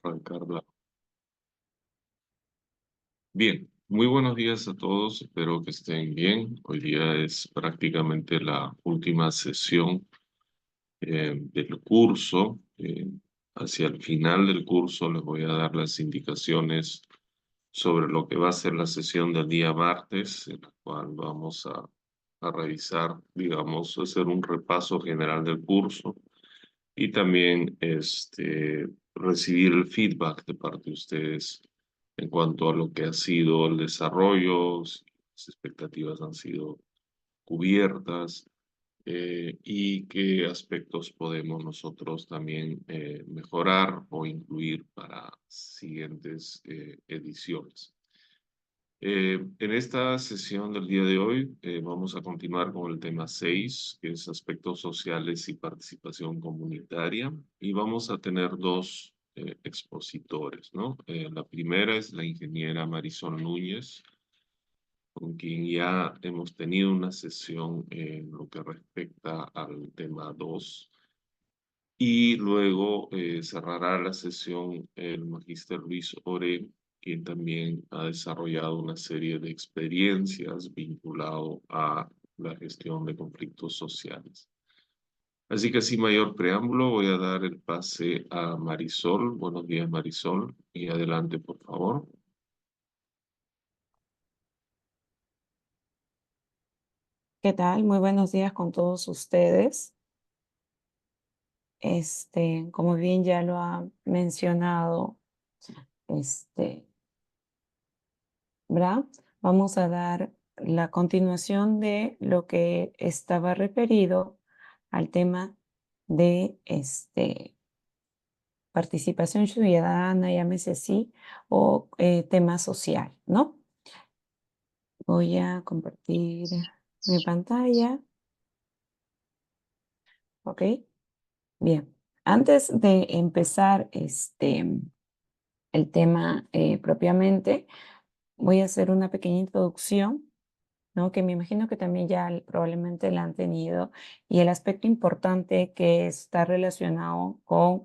arrancarla. Bien, muy buenos días a todos, espero que estén bien. Hoy día es prácticamente la última sesión del curso. Hacia el final del curso les voy a dar las indicaciones sobre lo que va a ser la sesión del día martes, en la cual vamos a revisar, digamos, hacer un repaso general del curso y también recibir el feedback de parte de ustedes en cuanto a lo que ha sido el desarrollo, si las expectativas han sido cubiertas y qué aspectos podemos nosotros también mejorar o incluir para siguientes ediciones. En esta sesión del día de hoy vamos a continuar con el tema 6, que es aspectos sociales y participación comunitaria, y vamos a tener dos expositores, ¿no? La primera es la ingeniera Marisol Núñez, con quien ya hemos tenido una sesión en lo que respecta al tema 2. Y luego cerrará la sesión el magíster Luis Ore, quien también ha desarrollado una serie de experiencias vinculado a la gestión de conflictos sociales. Así que sin mayor preámbulo voy a dar el pase a Marisol. Buenos días, Marisol, y adelante, por favor. ¿Qué tal? Muy buenos días con todos ustedes. Como bien ya lo ha mencionado, este, Bra, vamos a dar la continuación de lo que estaba referido al tema de participación ciudadana, llámese así, o tema social, ¿no? Voy a compartir mi pantalla, ¿ok? Bien, antes de empezar el tema propiamente, voy a hacer una pequeña introducción, ¿no? Que me imagino que también ya probablemente la han tenido, y el aspecto importante que está relacionado con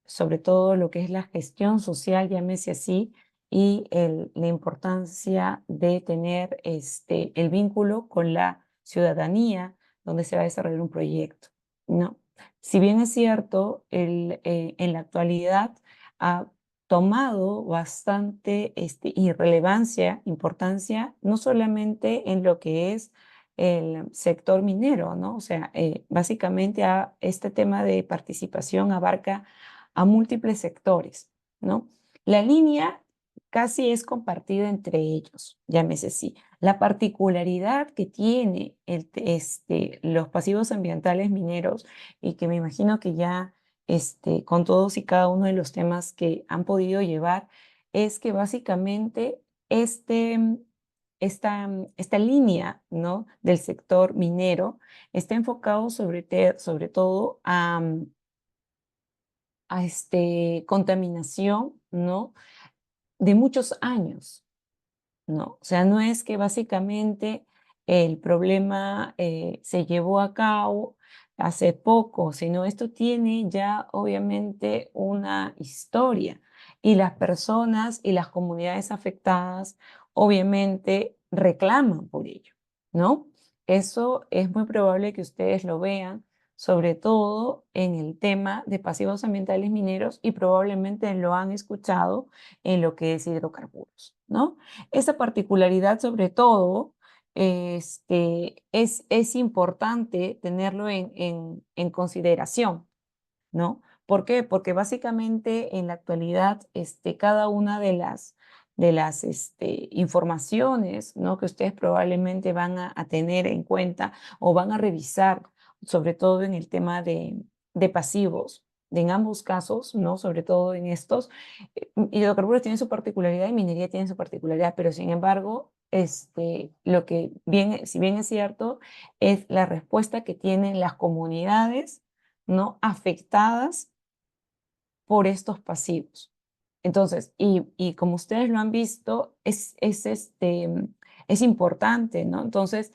sobre todo lo que es la gestión social, llámese así, y la importancia de tener el vínculo con la ciudadanía donde se va a desarrollar un proyecto, ¿no? Si bien es cierto, en la actualidad ha tomado bastante irrelevancia, importancia, no solamente en lo que es el sector minero, ¿no? O sea, básicamente este tema de participación abarca a múltiples sectores, ¿no? La línea casi es compartida entre ellos, llámese así. La particularidad que tiene los pasivos ambientales mineros, y que me imagino que ya con todos y cada uno de los temas que han podido llevar, es que básicamente esta línea, ¿no?, del sector minero está enfocado sobre todo a contaminación, ¿no?, de muchos años, ¿no? O sea, no es que básicamente el problema se llevó a cabo hace poco, sino esto tiene ya obviamente una historia, y las personas y las comunidades afectadas obviamente reclaman por ello, ¿no? Eso es muy probable que ustedes lo vean, sobre todo en el tema de pasivos ambientales mineros, y probablemente lo han escuchado en lo que es hidrocarburos, ¿no? Esa particularidad, sobre todo, es importante tenerlo en consideración, ¿no? ¿Por qué? Porque básicamente en la actualidad, cada una de las informaciones, ¿no?, que ustedes probablemente van a tener en cuenta o van a revisar, sobre todo en el tema de pasivos, en ambos casos, ¿no?, sobre todo en estos, hidrocarburos tienen su particularidad y minería tiene su particularidad, pero sin embargo, lo que bien, si bien es cierto, es la respuesta que tienen las comunidades, ¿no?, afectadas por estos pasivos. Entonces, y como ustedes lo han visto, es importante, ¿no? Entonces,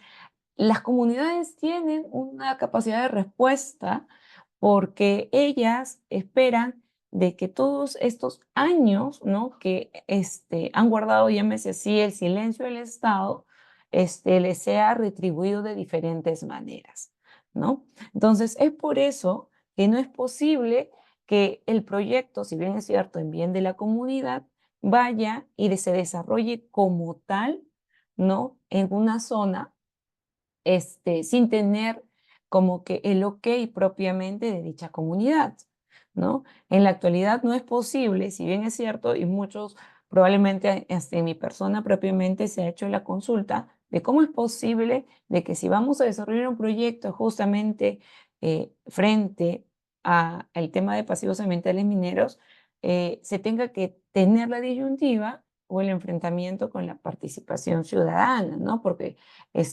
las comunidades tienen una capacidad de respuesta porque ellas esperan de que todos estos años, ¿no? Que han guardado, llámese así, el silencio del Estado, les sea retribuido de diferentes maneras, ¿no? Entonces, es por eso que no es posible que el proyecto, si bien es cierto, en bien de la comunidad, vaya y se desarrolle como tal, ¿no? En una zona sin tener como que el ok propiamente de dicha comunidad, ¿no? En la actualidad no es posible, si bien es cierto, y muchos probablemente hasta en mi persona propiamente se ha hecho la consulta de cómo es posible de que si vamos a desarrollar un proyecto justamente frente al tema de pasivos ambientales mineros, se tenga que tener la disyuntiva o el enfrentamiento con la participación ciudadana, ¿no? Porque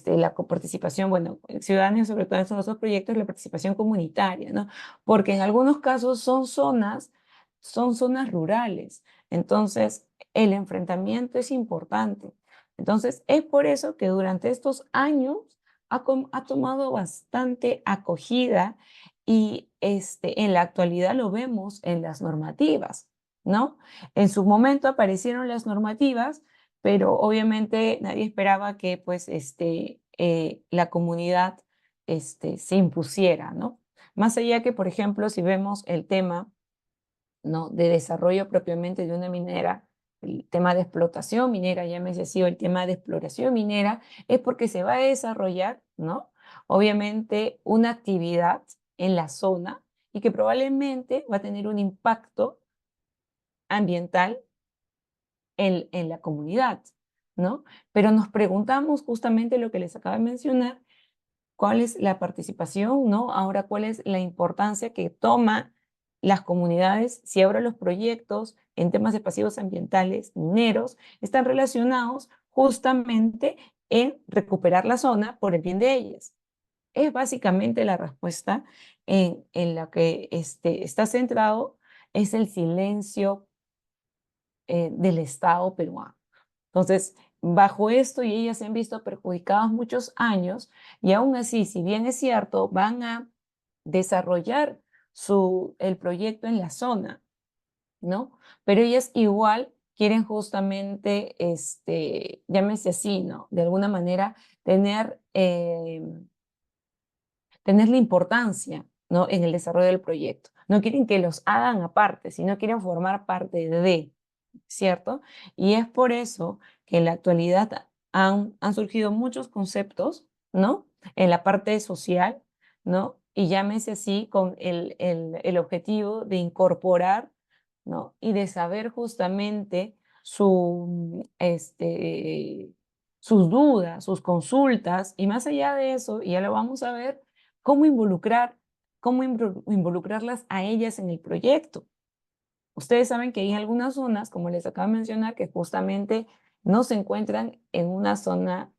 la coparticipación, bueno, ciudadana, sobre todo en estos otros proyectos, la participación comunitaria, ¿no? Porque en algunos casos son zonas rurales. Entonces, el enfrentamiento es importante. Entonces, es por eso que durante estos años ha tomado bastante acogida y en la actualidad lo vemos en las normativas, ¿no? En su momento aparecieron las normativas, pero obviamente nadie esperaba que pues la comunidad se impusiera, ¿no? Más allá que, por ejemplo, si vemos el tema, ¿no? De desarrollo propiamente de una minera, el tema de explotación minera, llámese así, o el tema de exploración minera, es porque se va a desarrollar, ¿no? Obviamente una actividad en la zona y que probablemente va a tener un impacto ambiental en la comunidad, ¿no? Pero nos preguntamos justamente lo que les acabo de mencionar, cuál es la participación, ¿no? Ahora, cuál es la importancia que toma las comunidades si ahora los proyectos en temas de pasivos ambientales mineros están relacionados justamente en recuperar la zona por el bien de ellas. Es básicamente la respuesta en la que está centrado, es el silencio del Estado peruano. Entonces, bajo esto y ellas se han visto perjudicadas muchos años y aún así, si bien es cierto, van a desarrollar el proyecto en la zona, ¿no? Pero ellas igual quieren justamente, llámese así, ¿no? De alguna manera tener la importancia, ¿no? En el desarrollo del proyecto. No quieren que los hagan aparte, sino quieren formar parte de, ¿cierto? Y es por eso que en la actualidad han surgido muchos conceptos, ¿no? En la parte social, ¿no? Y llámese así con el objetivo de incorporar, ¿no? Y de saber justamente sus dudas, sus consultas, y más allá de eso, y ya lo vamos a ver, cómo involucrarlas a ellas en el proyecto. Ustedes saben que hay algunas zonas, como les acabo de mencionar, que justamente no se encuentran en una zona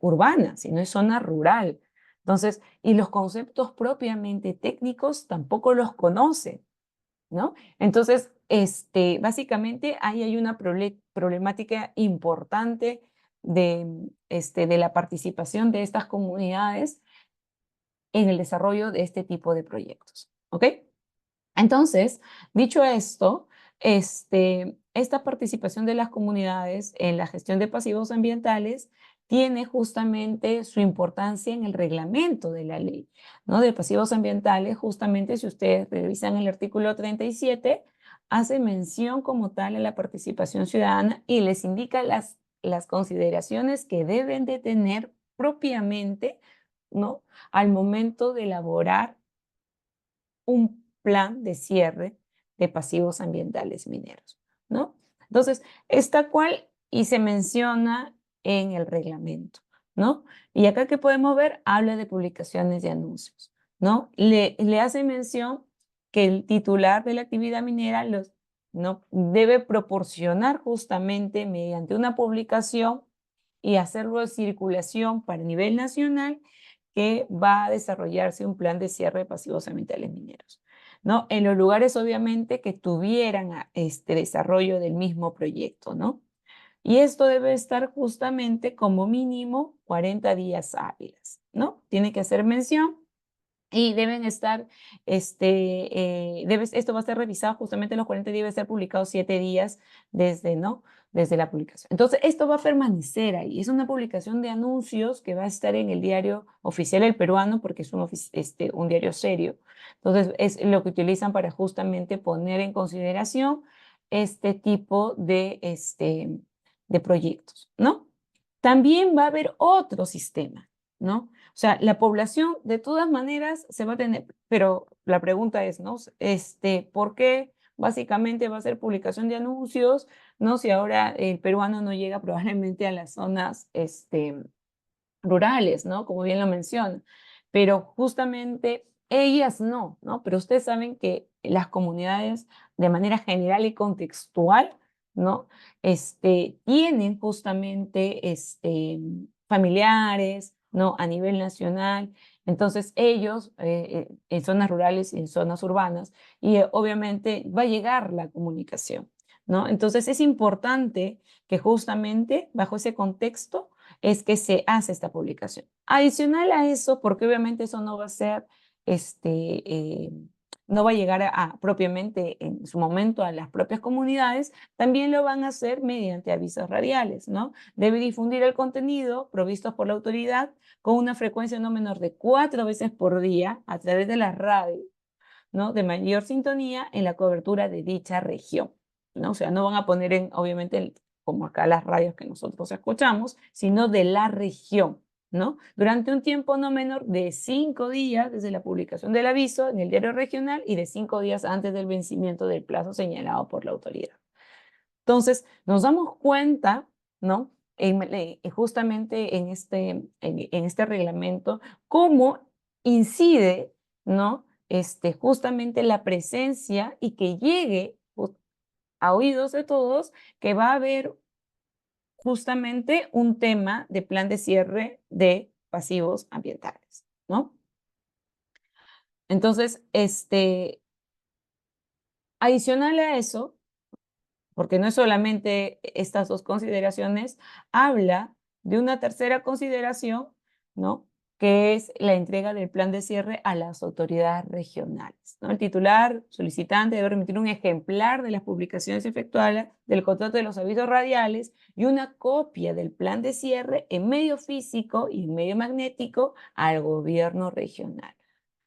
urbana, sino en zona rural. Entonces, y los conceptos propiamente técnicos tampoco los conocen, ¿no? Entonces, básicamente ahí hay una problemática importante de la participación de estas comunidades en el desarrollo de este tipo de proyectos, ¿ok? Entonces, dicho esto, esta participación de las comunidades en la gestión de pasivos ambientales tiene justamente su importancia en el reglamento de la ley, ¿no? De pasivos ambientales, justamente si ustedes revisan el artículo 37, hace mención como tal a la participación ciudadana y les indica las consideraciones que deben de tener propiamente, ¿no? Al momento de elaborar un plan de cierre de pasivos ambientales mineros, ¿no? Entonces, esta cual y se menciona en el reglamento, ¿no? Y acá que podemos ver, habla de publicaciones de anuncios, ¿no? Le hace mención que el titular de la actividad minera ¿no? Debe proporcionar justamente mediante una publicación y hacerlo de circulación para nivel nacional que va a desarrollarse un plan de cierre de pasivos ambientales mineros, ¿no? En los lugares, obviamente, que tuvieran este desarrollo del mismo proyecto, ¿no? Y esto debe estar justamente como mínimo 40 días hábiles, ¿no? Tiene que hacer mención y deben estar, esto va a ser revisado justamente en los 40 días, debe ser publicado 7 días desde, ¿no? Desde la publicación. Entonces, esto va a permanecer ahí. Es una publicación de anuncios que va a estar en el diario oficial El Peruano, porque es un diario serio. Entonces, es lo que utilizan para justamente poner en consideración este tipo de proyectos, ¿no? También va a haber otro sistema, ¿no? O sea, la población de todas maneras se va a tener, pero la pregunta es, ¿no? ¿Por qué básicamente va a ser publicación de anuncios, ¿no? Si ahora el peruano no llega probablemente a las zonas, rurales, ¿no? Como bien lo menciona, pero justamente ellas no, ¿no? Pero ustedes saben que las comunidades de manera general y contextual, ¿no? Tienen justamente familiares, ¿no? A nivel nacional. Entonces ellos en zonas rurales y en zonas urbanas, y obviamente va a llegar la comunicación, ¿no? Entonces es importante que justamente bajo ese contexto es que se hace esta publicación. Adicional a eso, porque obviamente eso no va a ser, no va a llegar propiamente en su momento a las propias comunidades, también lo van a hacer mediante avisos radiales, ¿no? Debe difundir el contenido provisto por la autoridad con una frecuencia no menor de 4 veces por día a través de la radio, ¿no? De mayor sintonía en la cobertura de dicha región, ¿no? O sea, no van a poner obviamente, como acá las radios que nosotros escuchamos, sino de la región, ¿no? Durante un tiempo no menor de 5 días desde la publicación del aviso en el diario regional y de 5 días antes del vencimiento del plazo señalado por la autoridad. Entonces, nos damos cuenta, ¿no? Justamente en este reglamento, cómo incide, ¿no? Justamente la presencia y que llegue a oídos de todos que va a haber justamente un tema de plan de cierre de pasivos ambientales, ¿no? Entonces, adicional a eso, porque no es solamente estas dos consideraciones, habla de una tercera consideración, ¿no? Que es la entrega del plan de cierre a las autoridades regionales, ¿no? El titular solicitante debe remitir un ejemplar de las publicaciones efectuadas del contrato de los avisos radiales y una copia del plan de cierre en medio físico y en medio magnético al gobierno regional.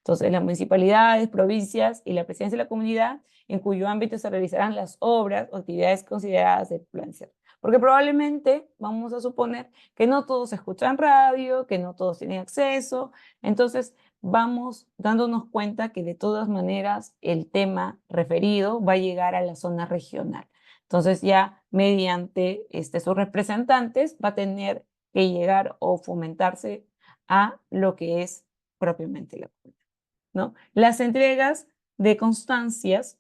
Entonces, las municipalidades, provincias y la presidencia de la comunidad en cuyo ámbito se realizarán las obras o actividades consideradas del plan CER. Porque probablemente vamos a suponer que no todos escuchan radio, que no todos tienen acceso. Entonces, vamos dándonos cuenta que de todas maneras el tema referido va a llegar a la zona regional. Entonces, ya mediante sus representantes va a tener que llegar o fomentarse a lo que es propiamente la comunidad, ¿no? Las entregas de constancias,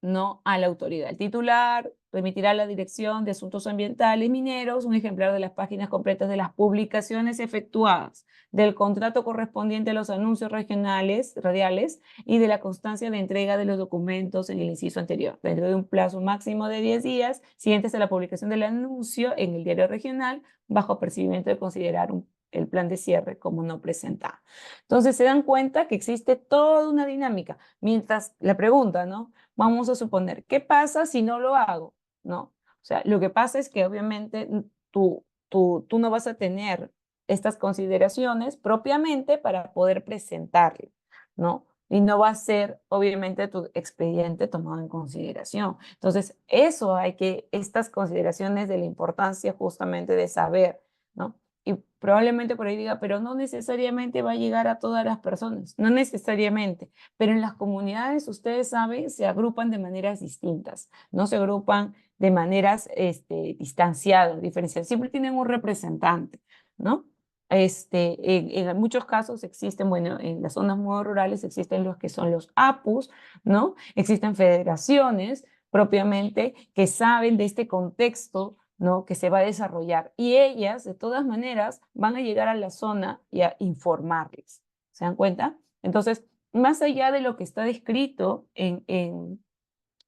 ¿no? A la autoridad. El titular remitirá a la Dirección de Asuntos Ambientales Mineros un ejemplar de las páginas completas de las publicaciones efectuadas, del contrato correspondiente a los anuncios regionales, radiales y de la constancia de entrega de los documentos en el inciso anterior, dentro de un plazo máximo de 10 días, siguientes a la publicación del anuncio en el diario regional, bajo percibimiento de considerar el plan de cierre como no presentado. Entonces se dan cuenta que existe toda una dinámica. Mientras la pregunta, ¿no? Vamos a suponer, ¿qué pasa si no lo hago? ¿No? O sea, lo que pasa es que obviamente tú no vas a tener estas consideraciones propiamente para poder presentarlo, ¿no? Y no va a ser, obviamente, tu expediente tomado en consideración. Entonces, estas consideraciones de la importancia justamente de saber, ¿no? Y probablemente por ahí diga, pero no necesariamente va a llegar a todas las personas, no necesariamente, pero en las comunidades, ustedes saben, se agrupan de maneras distintas, no se agrupan de maneras distanciadas, diferenciadas, siempre tienen un representante, ¿no? En muchos casos existen, bueno, en las zonas muy rurales existen los que son los APUs, ¿no? Existen federaciones propiamente que saben de este contexto, ¿no? Que se va a desarrollar. Y ellas, de todas maneras, van a llegar a la zona y a informarles. ¿Se dan cuenta? Entonces, más allá de lo que está descrito en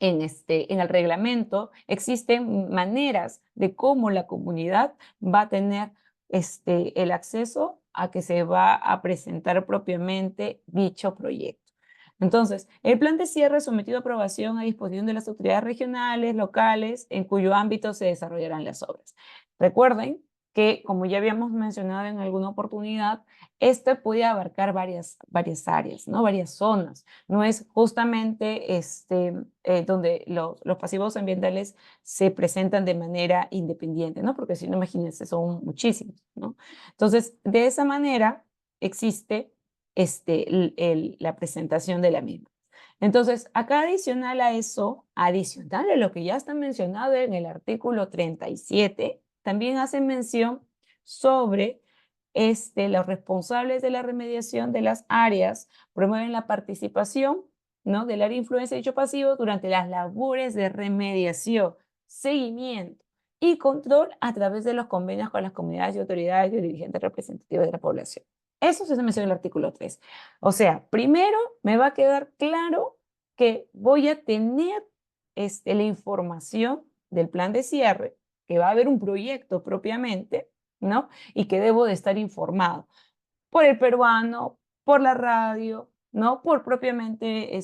el reglamento, existen maneras de cómo la comunidad va a tener el acceso a que se va a presentar propiamente dicho proyecto. Entonces, el plan de cierre es sometido a aprobación a disposición de las autoridades regionales, locales, en cuyo ámbito se desarrollarán las obras. Recuerden que, como ya habíamos mencionado en alguna oportunidad, este puede abarcar varias áreas, ¿no? Varias zonas. No es justamente donde los pasivos ambientales se presentan de manera independiente, ¿no? Porque si no, imagínense, son muchísimos, ¿no? Entonces, de esa manera existe la presentación de la misma. Entonces, acá adicional a eso, adicional a lo que ya está mencionado en el artículo 37, también hace mención sobre los responsables de la remediación de las áreas, promueven la participación, ¿no?, del área de influencia de dicho pasivo durante las labores de remediación, seguimiento y control a través de los convenios con las comunidades y autoridades y dirigentes representativos de la población. Eso se menciona en el artículo 3. O sea, primero me va a quedar claro que voy a tener la información del plan de cierre, que va a haber un proyecto propiamente, ¿no? Y que debo de estar informado por el peruano, por la radio, ¿no? Por propiamente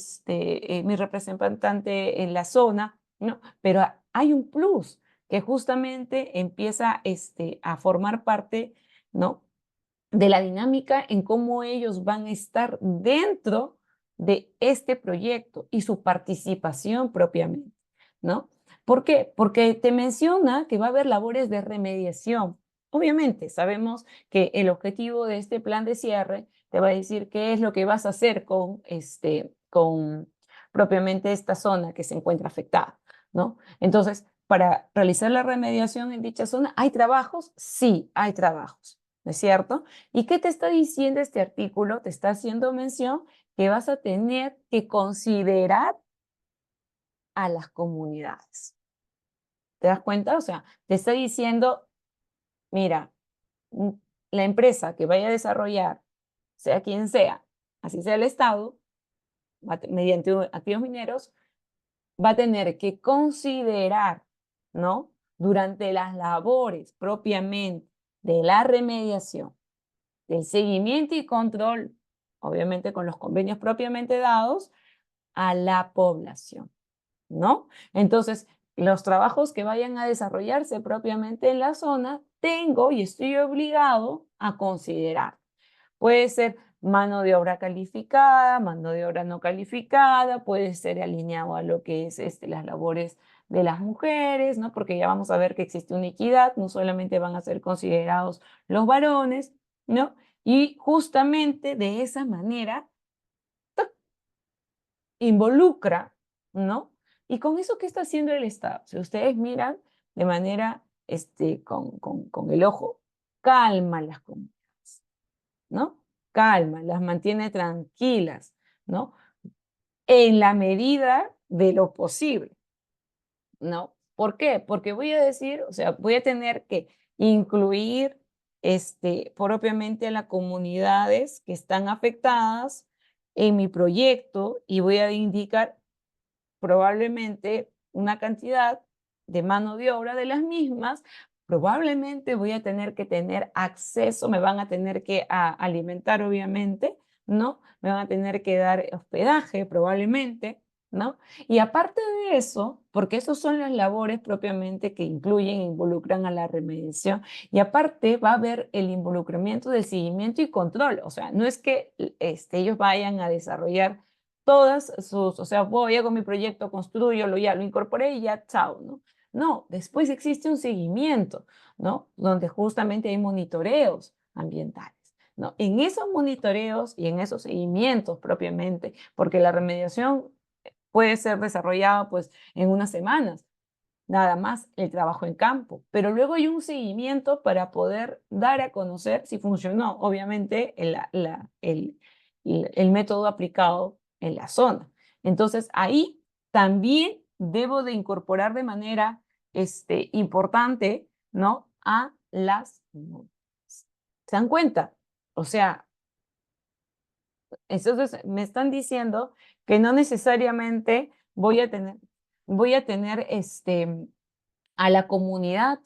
mi representante en la zona, ¿no? Pero hay un plus que justamente empieza a formar parte, ¿no?, de la dinámica en cómo ellos van a estar dentro de este proyecto y su participación propiamente, ¿no? ¿Por qué? Porque te menciona que va a haber labores de remediación. Obviamente, sabemos que el objetivo de este plan de cierre te va a decir qué es lo que vas a hacer con propiamente esta zona que se encuentra afectada, ¿no? Entonces, para realizar la remediación en dicha zona, ¿hay trabajos? Sí, hay trabajos, ¿no es cierto? ¿Y qué te está diciendo este artículo? Te está haciendo mención que vas a tener que considerar a las comunidades. ¿Te das cuenta? O sea, te está diciendo, mira, la empresa que vaya a desarrollar, sea quien sea, así sea el Estado, mediante activos mineros, va a tener que considerar, ¿no?, durante las labores propiamente de la remediación, del seguimiento y control, obviamente con los convenios propiamente dados, a la población, ¿no? Entonces, los trabajos que vayan a desarrollarse propiamente en la zona, tengo y estoy obligado a considerar. Puede ser mano de obra calificada, mano de obra no calificada, puede ser alineado a lo que es las labores de las mujeres, ¿no? Porque ya vamos a ver que existe una equidad, no solamente van a ser considerados los varones, ¿no? Y justamente de esa manera involucra, ¿no? Y con eso, ¿qué está haciendo el Estado? Si ustedes miran de manera, con el ojo, calma las comunidades, ¿no? Calma, las mantiene tranquilas, ¿no? En la medida de lo posible, ¿no? ¿Por qué? Porque voy a decir, o sea, voy a tener que incluir propiamente a las comunidades que están afectadas en mi proyecto y voy a indicar probablemente una cantidad de mano de obra de las mismas, probablemente voy a tener que tener acceso, me van a tener que alimentar, obviamente, ¿no? Me van a tener que dar hospedaje, probablemente, ¿no? Y aparte de eso, porque esas son las labores propiamente que incluyen e involucran a la remediación, y aparte va a haber el involucramiento del seguimiento y control, o sea, no es que ellos vayan a desarrollar todas o sea, voy, hago mi proyecto, construyo, ya lo incorporé y ya, chao, ¿no? No, después existe un seguimiento, ¿no? Donde justamente hay monitoreos ambientales, ¿no? En esos monitoreos y en esos seguimientos propiamente, porque la remediación puede ser desarrollada pues en unas semanas, nada más el trabajo en campo, pero luego hay un seguimiento para poder dar a conocer si funcionó, obviamente, el método aplicado en la zona. Entonces, ahí también debo de incorporar de manera importante, ¿no?, a las comunidades. ¿Se dan cuenta? O sea, entonces me están diciendo que no necesariamente voy a tener a la comunidad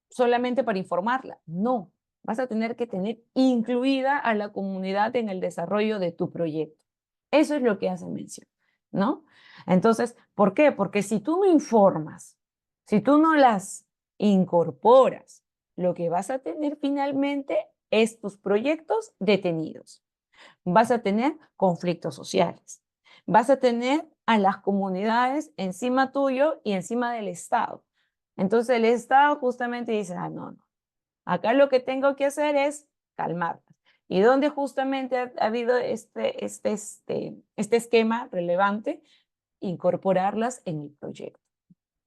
solamente para informarla. No, Vas a tener que tener incluida a la comunidad en el desarrollo de tu proyecto. Eso es lo que hace mención, ¿no? Entonces, ¿por qué? Porque si tú no informas, si tú no las incorporas, lo que vas a tener finalmente es tus proyectos detenidos. Vas a tener conflictos sociales. Vas a tener a las comunidades encima tuyo y encima del Estado. Entonces el Estado justamente dice, ah, no, no, acá lo que tengo que hacer es calmarlas. Y donde justamente ha habido este esquema relevante, incorporarlas en el proyecto,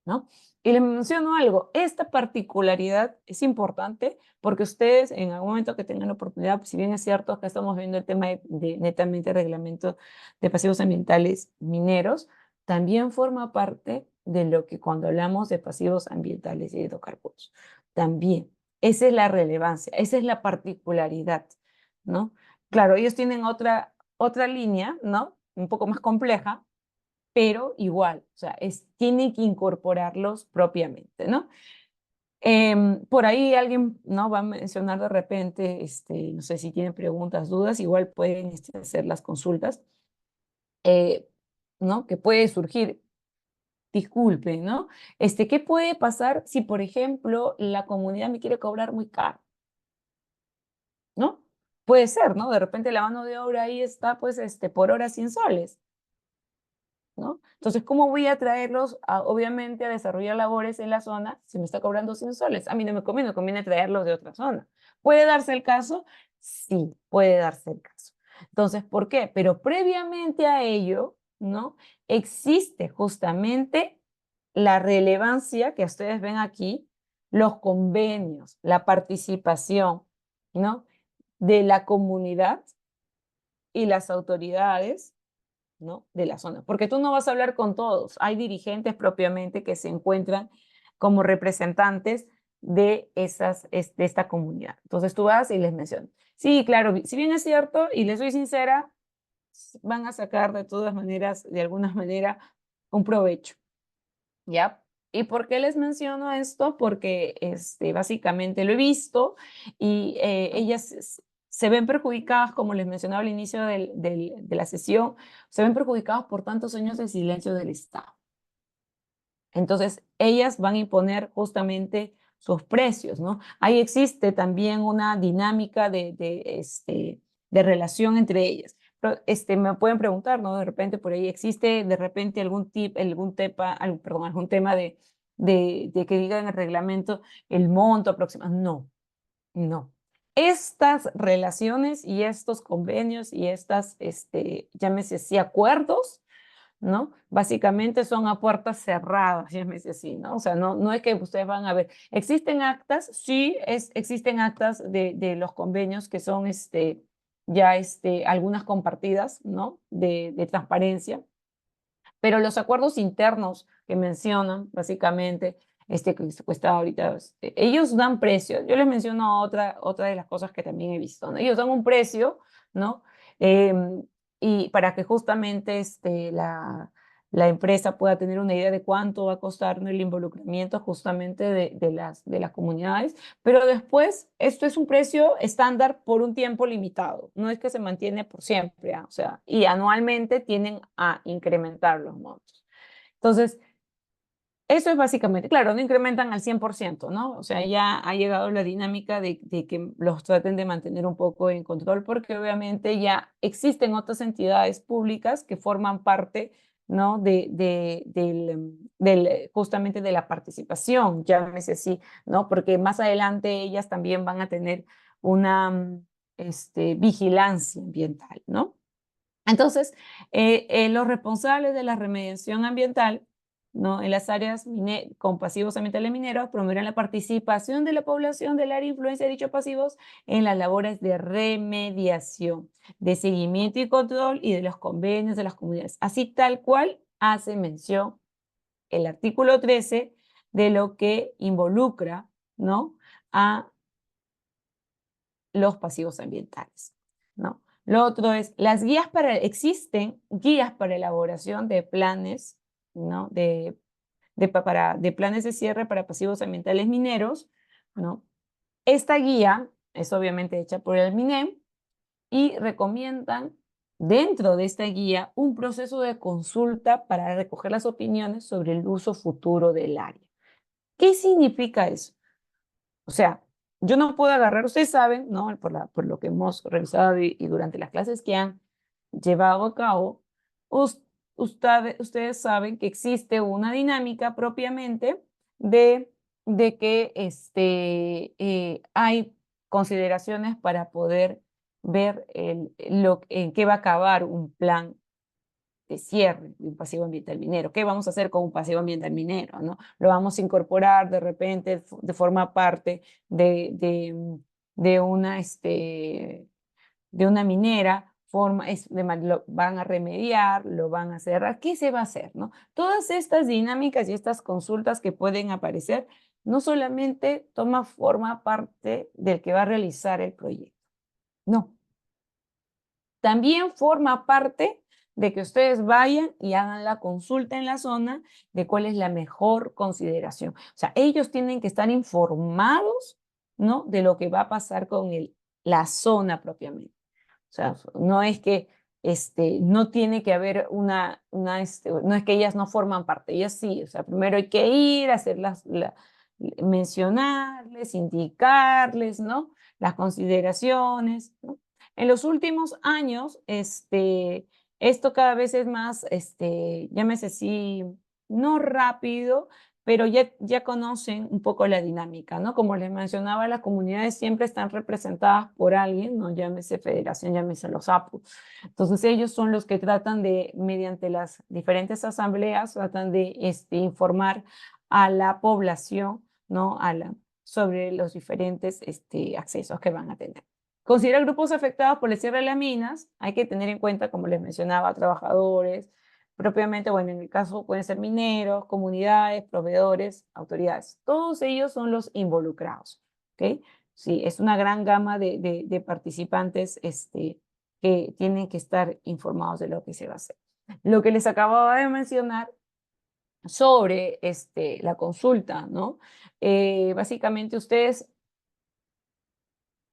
¿no? Y les menciono algo, esta particularidad es importante porque ustedes en algún momento que tengan la oportunidad, si bien es cierto, acá estamos viendo el tema de netamente reglamento de pasivos ambientales mineros, también forma parte de lo que cuando hablamos de pasivos ambientales y hidrocarburos. También, esa es la relevancia, esa es la particularidad, ¿no? Claro, ellos tienen otra línea, ¿no? Un poco más compleja, pero igual, o sea, tiene que incorporarlos propiamente, ¿no? Por ahí alguien, ¿no? Va a mencionar de repente, no sé si tienen preguntas, dudas, igual pueden hacer las consultas, eh, ¿no? Que puede surgir, disculpen, ¿no? ¿Qué puede pasar si, por ejemplo, la comunidad me quiere cobrar muy caro? ¿No? Puede ser, ¿no? De repente la mano de obra ahí está, pues, por hora 100 soles. ¿No? Entonces, ¿cómo voy a traerlos, obviamente, a desarrollar labores en la zona si me está cobrando 100 soles? A mí no me conviene traerlos de otra zona. ¿Puede darse el caso? Sí, puede darse el caso. Entonces, ¿por qué? Pero previamente a ello, ¿no? Existe justamente la relevancia que ustedes ven aquí, los convenios, la participación, ¿no? De la comunidad y las autoridades, ¿no? De la zona, porque tú no vas a hablar con todos. Hay dirigentes propiamente que se encuentran como representantes de esta comunidad. Entonces tú vas y les mencionas. Sí, claro, si bien es cierto, y les soy sincera, van a sacar de todas maneras, de alguna manera, un provecho, ¿ya? ¿Y por qué les menciono esto? Porque básicamente lo he visto y ellas se ven perjudicadas, como les mencionaba al inicio de la sesión, se ven perjudicadas por tantos años de silencio del Estado. Entonces, ellas van a imponer justamente sus precios, ¿no? Ahí existe también una dinámica de relación entre ellas. Pero, me pueden preguntar, ¿no? De repente por ahí existe de repente algún tema de que diga en el reglamento el monto aproximado. No, no. Estas relaciones y estos convenios y llámese así, acuerdos, ¿no? Básicamente son a puertas cerradas, llámese así, ¿no? O sea, no es que ustedes van a ver. ¿Existen actas? Sí, existen actas de los convenios que son ya algunas compartidas, ¿no? De transparencia, pero los acuerdos internos que mencionan, básicamente, que cuesta ahorita, ellos dan precio. Yo les menciono otra de las cosas que también he visto, ¿no? Ellos dan un precio, ¿no? Y para que justamente la empresa pueda tener una idea de cuánto va a costar, ¿no? El involucramiento justamente de las comunidades, pero después esto es un precio estándar por un tiempo limitado, no es que se mantiene por siempre, o sea, y anualmente tienen a incrementar los montos. Entonces, eso es básicamente, claro, no incrementan al 100%, ¿no? O sea, ya ha llegado la dinámica de que los traten de mantener un poco en control, porque obviamente ya existen otras entidades públicas que forman parte, ¿no? Justamente de la participación, llámese así, ¿no? Porque más adelante ellas también van a tener una vigilancia ambiental, ¿no? Entonces, los responsables de la remediación ambiental, ¿no? En las áreas con pasivos ambientales mineros promoverán la participación de la población del área de influencia de dichos pasivos en las labores de remediación, de seguimiento y control y de los convenios de las comunidades, así tal cual hace mención el artículo 13 de lo que involucra, ¿no? A los pasivos ambientales, ¿no? Lo otro es, existen guías para elaboración de planes, ¿no? De planes de cierre para pasivos ambientales mineros, ¿no? Esta guía es obviamente hecha por el MINEM, y recomiendan dentro de esta guía un proceso de consulta para recoger las opiniones sobre el uso futuro del área. ¿Qué significa eso? O sea, yo no puedo agarrar, ustedes saben, ¿no? Por lo que hemos revisado y durante las clases que han llevado a cabo, ustedes saben que existe una dinámica propiamente de, de que hay consideraciones para poder ver en qué va a acabar un plan de cierre de un pasivo ambiental minero. ¿Qué vamos a hacer con un pasivo ambiental minero? ¿No? Lo vamos a incorporar de repente de forma parte de una, de una minera, lo van a remediar, lo van a cerrar. ¿Qué se va a hacer? ¿No? Todas estas dinámicas y estas consultas que pueden aparecer no solamente forma parte del que va a realizar el proyecto, no, también forma parte de que ustedes vayan y hagan la consulta en la zona de cuál es la mejor consideración. O sea, ellos tienen que estar informados, ¿no? De lo que va a pasar con la zona propiamente. O sea, no es que no tiene que haber no es que ellas no forman parte, ellas sí. O sea, primero hay que ir, mencionarles, indicarles, ¿no? Las consideraciones, ¿no? En los últimos años, esto cada vez es más, llámese así, no rápido, pero ya conocen un poco la dinámica, ¿no? Como les mencionaba, las comunidades siempre están representadas por alguien, ¿no? Llámese federación, llámese los APU. Entonces ellos son los que tratan de, mediante las diferentes asambleas, tratan de informar a la población, ¿no? Sobre los diferentes accesos que van a tener. Considera grupos afectados por el cierre de las minas. Hay que tener en cuenta, como les mencionaba, trabajadores, propiamente, bueno, en el caso pueden ser mineros, comunidades, proveedores, autoridades. Todos ellos son los involucrados, ¿ok? Sí, es una gran gama de participantes que tienen que estar informados de lo que se va a hacer. Lo que les acababa de mencionar sobre la consulta, ¿no? Básicamente ustedes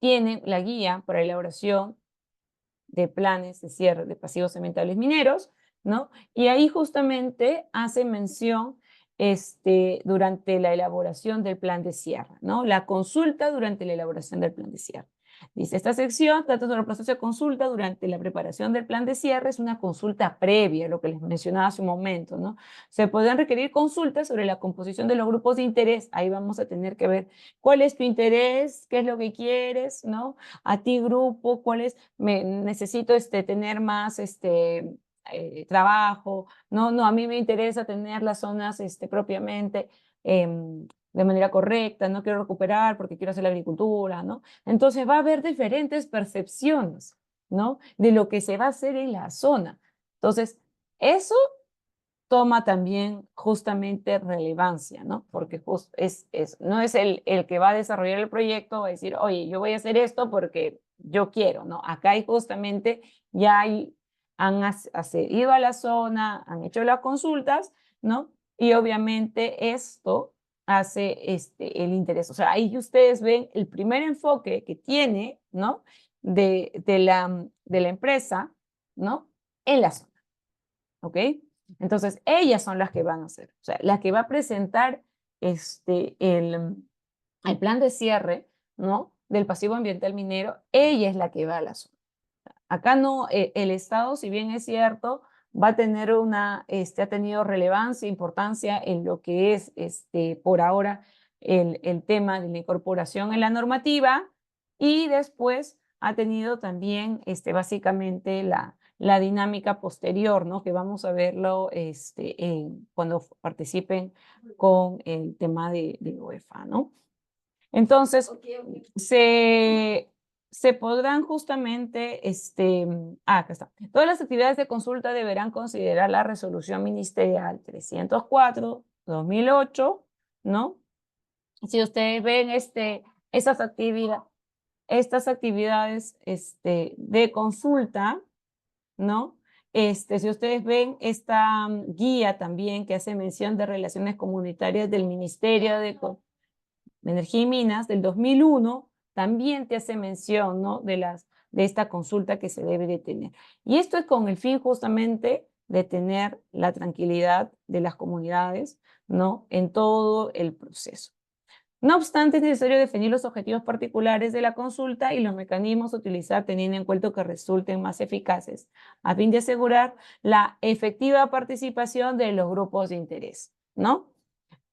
tienen la guía para elaboración de planes de cierre de pasivos ambientales mineros, ¿no? Y ahí justamente hace mención durante la elaboración del plan de cierre, ¿no? La consulta durante la elaboración del plan de cierre. Dice, esta sección trata sobre el proceso de consulta durante la preparación del plan de cierre, es una consulta previa, lo que les mencionaba hace un momento, ¿no? Se pueden requerir consultas sobre la composición de los grupos de interés, ahí vamos a tener que ver cuál es tu interés, qué es lo que quieres, ¿no? A ti grupo, cuál es, necesito tener más trabajo, no, a mí me interesa tener las zonas propiamente de manera correcta, no quiero recuperar porque quiero hacer la agricultura, ¿no? Entonces va a haber diferentes percepciones, ¿no? De lo que se va a hacer en la zona. Entonces, eso toma también justamente relevancia, ¿no? Porque no es el que va a desarrollar el proyecto, va a decir, oye, yo voy a hacer esto porque yo quiero, ¿no? Acá hay justamente, han accedido a la zona, han hecho las consultas, ¿no? Y obviamente esto hace el interés. O sea, ahí ustedes ven el primer enfoque que tiene, ¿no? De la empresa, ¿no? En la zona, ¿ok? Entonces, ellas son las que van a hacer, o sea, la que va a presentar el plan de cierre, ¿no? Del pasivo ambiental minero, ella es la que va a la zona. Acá no, el Estado, si bien es cierto, va a tener ha tenido relevancia, importancia en lo que es, por ahora, el tema de la incorporación en la normativa, y después ha tenido también, básicamente, la dinámica posterior, ¿no? Que vamos a verlo cuando participen con el tema de UEFA, ¿no? Entonces, se podrán justamente, acá está. Todas las actividades de consulta deberán considerar la resolución ministerial 304/2008, ¿no? Si ustedes ven estas actividades de consulta, ¿no? Si ustedes ven esta guía también que hace mención de relaciones comunitarias del Ministerio de Energía y Minas del 2001, también te hace mención, ¿no? de esta consulta que se debe de tener. Y esto es con el fin justamente de tener la tranquilidad de las comunidades, ¿no? En todo el proceso. No obstante, es necesario definir los objetivos particulares de la consulta y los mecanismos a utilizar teniendo en cuenta que resulten más eficaces, a fin de asegurar la efectiva participación de los grupos de interés, ¿no?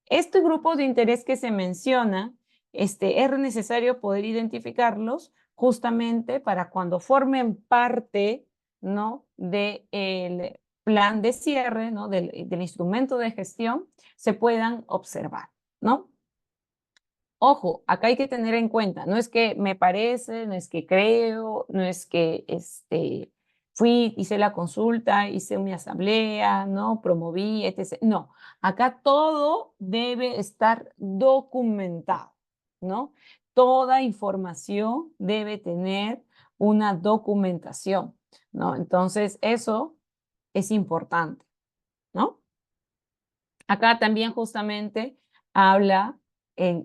Estos grupos de interés que se menciona, es necesario poder identificarlos justamente para cuando formen parte, ¿no? del plan de cierre, ¿no? del instrumento de gestión, se puedan observar, ¿no? Ojo, acá hay que tener en cuenta, no es que me parece, no es que creo, no es que fui, hice la consulta, hice una asamblea, ¿no? Promoví, etc. No, acá todo debe estar documentado, ¿no? Toda información debe tener una documentación, ¿no? Entonces, eso es importante, ¿no? Acá también justamente habla en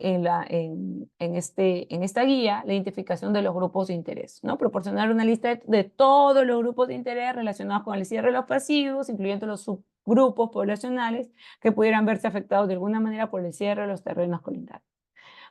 esta guía la identificación de los grupos de interés, ¿no? Proporcionar una lista de todos los grupos de interés relacionados con el cierre de los pasivos, incluyendo los subgrupos poblacionales que pudieran verse afectados de alguna manera por el cierre de los terrenos colindantes.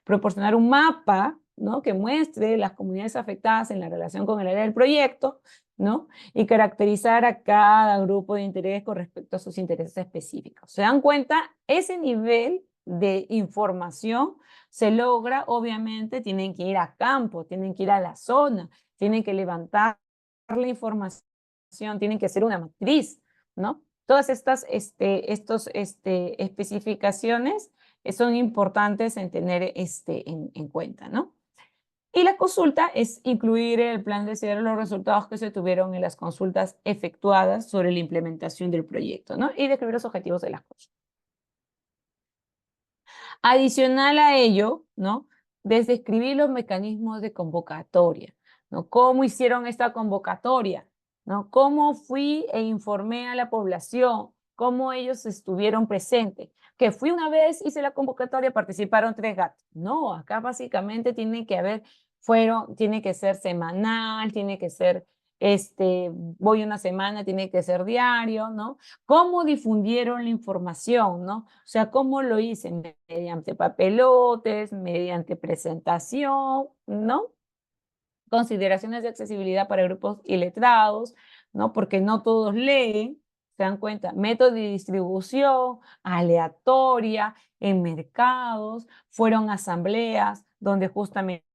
Proporcionar un mapa, ¿no? Que muestre las comunidades afectadas en la relación con el área del proyecto, ¿no? Y caracterizar a cada grupo de interés con respecto a sus intereses específicos. ¿Se dan cuenta? Ese nivel de información se logra, obviamente, tienen que ir a campo, tienen que ir a la zona, tienen que levantar la información, tienen que hacer una matriz, ¿no? Todas estas especificaciones son importantes en tener en cuenta, ¿no? Y la consulta es incluir en el plan de cierre los resultados que se tuvieron en las consultas efectuadas sobre la implementación del proyecto, ¿no? Y describir los objetivos de las consultas. Adicional a ello, ¿no? Describir los mecanismos de convocatoria, ¿no? ¿Cómo hicieron esta convocatoria? ¿No? ¿Cómo fui e informé a la población? ¿Cómo ellos estuvieron presentes? Que fui una vez, hice la convocatoria, participaron 3 gatos. No, acá básicamente tiene que ser semanal, tiene que ser, voy una semana, tiene que ser diario, ¿no? ¿Cómo difundieron la información, no? O sea, ¿cómo lo hice? Mediante papelotes, mediante presentación, ¿no? Consideraciones de accesibilidad para grupos iletrados, ¿no? Porque no todos leen, se dan cuenta. Método de distribución aleatoria en mercados, fueron asambleas donde justamente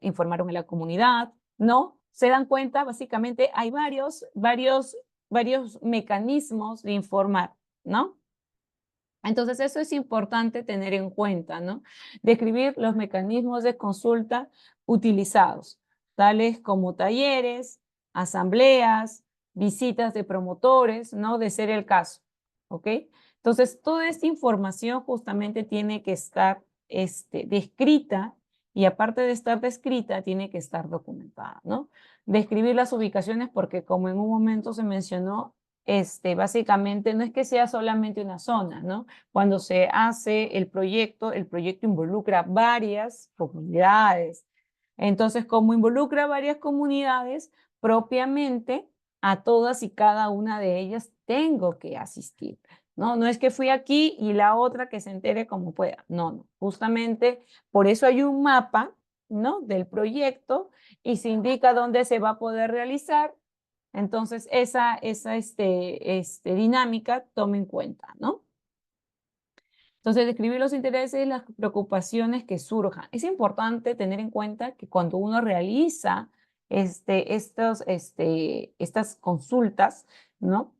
informaron a la comunidad, ¿no? Se dan cuenta, básicamente hay varios mecanismos de informar, ¿no? Entonces, eso es importante tener en cuenta, ¿no? Describir los mecanismos de consulta utilizados, tales como talleres, asambleas, visitas de promotores, ¿no? De ser el caso, ¿ok? Entonces, toda esta información justamente tiene que estar descrita y aparte de estar descrita, tiene que estar documentada, ¿no? Describir las ubicaciones porque como en un momento se mencionó, básicamente no es que sea solamente una zona, ¿no? Cuando se hace el proyecto involucra varias comunidades. Entonces, como involucra varias comunidades, propiamente a todas y cada una de ellas tengo que asistir, ¿no? No es que fui aquí y la otra que se entere como pueda. No, no. Justamente por eso hay un mapa, ¿no? Del proyecto y se indica dónde se va a poder realizar. Entonces, esa dinámica tome en cuenta, ¿no? Entonces, describir los intereses y las preocupaciones que surjan. Es importante tener en cuenta que cuando uno realiza estas consultas, ¿no?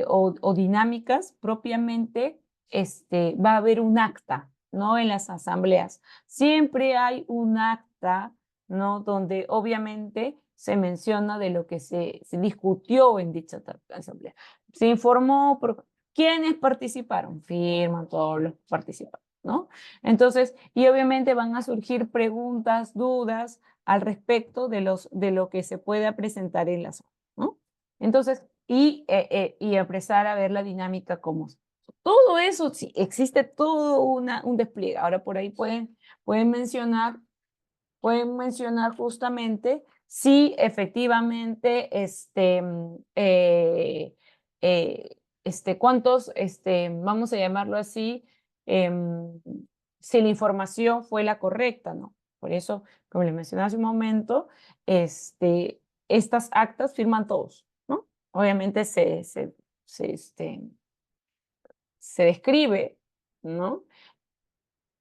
O dinámicas, propiamente va a haber un acta, ¿no? En las asambleas. Siempre hay un acta, ¿no? Donde obviamente se menciona de lo que se discutió en dicha asamblea. Se informó por ¿quiénes participaron? Firman todos los participantes, ¿no? Entonces, y obviamente van a surgir preguntas, dudas al respecto de lo que se pueda presentar en la zona, ¿no? Entonces, y empezar a ver la dinámica como todo eso, sí, existe todo un despliegue. Ahora por ahí pueden mencionar justamente si efectivamente cuántos, vamos a llamarlo así, si la información fue la correcta, ¿no? Por eso, como les mencioné hace un momento, estas actas firman todos, ¿no? Obviamente se, este, se describe, ¿no?